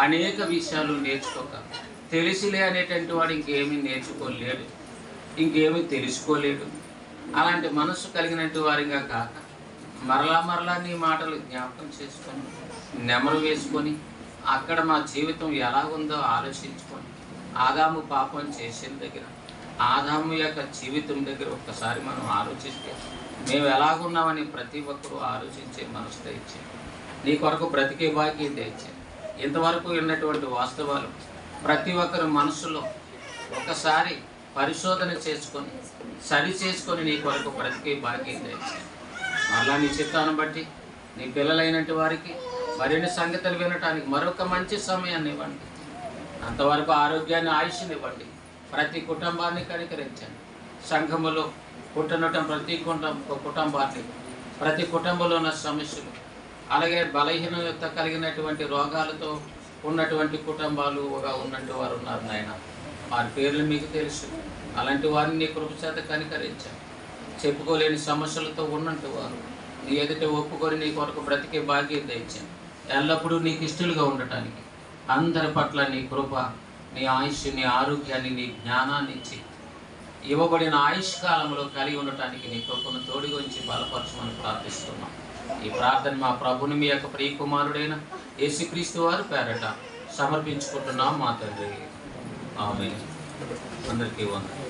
అనేక విషయాలు నేర్చుకోక, తెలిసిలే అనేటువంటి వాడు ఇంకేమీ నేర్చుకోలేడు, ఇంకేమీ తెలుసుకోలేడు. అలాంటి మనస్సు కలిగినట్టు వారిగా కాక మరలా నీ మాటలు జ్ఞాపకం చేసుకొని, నెమరు వేసుకొని, అక్కడ మా జీవితం ఎలా ఉందో ఆలోచించుకొని, ఆదాము పాపం చేసిన దగ్గర, ఆదాము యొక్క జీవితం దగ్గర ఒక్కసారి మనం ఆలోచిస్తే మేము ఎలాగున్నామని ప్రతి ఒక్కరూ ఆలోచించే మనసు తెచ్చాను. నీ కొరకు బ్రతికే భాగ్యం తెచ్చాను. ఇంతవరకు ఉన్నటువంటి వాస్తవాలు ప్రతి ఒక్కరి మనసులో ఒకసారి పరిశోధన చేసుకొని, సరి చేసుకొని నీ కొరకు బ్రతికే భాగ్యం తెచ్చాను. మళ్ళా నీ చిత్తాన్ని బట్టి నీ పిల్లలైనటువంటి వారికి మరిన్ని సంగతులు వినటానికి మరొక మంచి సమయాన్ని ఇవ్వండి. అంతవరకు ఆరోగ్యాన్ని, ఆయుష్ని ఇవ్వండి. ప్రతి కుటుంబాన్ని కనికరించండి. సంఘములో పుట్టినటం ప్రతి కుటుంబాన్ని, ప్రతి కుటుంబంలో ఉన్న సమస్యలు, అలాగే బలహీనత కలిగినటువంటి రోగాలతో ఉన్నటువంటి కుటుంబాలుగా ఉన్నట్టు వారు ఉన్నారు నాయన. వారి పేర్లు మీకు తెలుసు. అలాంటి వారిని నీ కృప చేత కనికరించండి. చెప్పుకోలేని సమస్యలతో ఉన్నట్టు వారు నీ ఎదుట ఒప్పుకొని నీ కొరకు బ్రతికే భాగ్యం తెచ్చాను. ఎల్లప్పుడూ నీకు ఇష్టలుగా ఉండటానికి, అందరి పట్ల నీ కృప, నీ ఆయుష్, నీ ఆరోగ్యాన్ని, నీ జ్ఞానాన్ని ఇచ్చి ఇవ్వబడిన ఆయుష్ కాలంలో కలిగి ఉండటానికి నీ కృపను తోడుగా ఉంచి బలపరచమని ప్రార్థిస్తున్నాం. ఈ ప్రార్థన మా ప్రభుని మీ యొక్క ప్రియకుమారుడైన యేసుక్రీస్తు వారు పేరట సమర్పించుకుంటున్నాం మా తండ్రి. ఆమేన్. అందరికీ వందనాలు.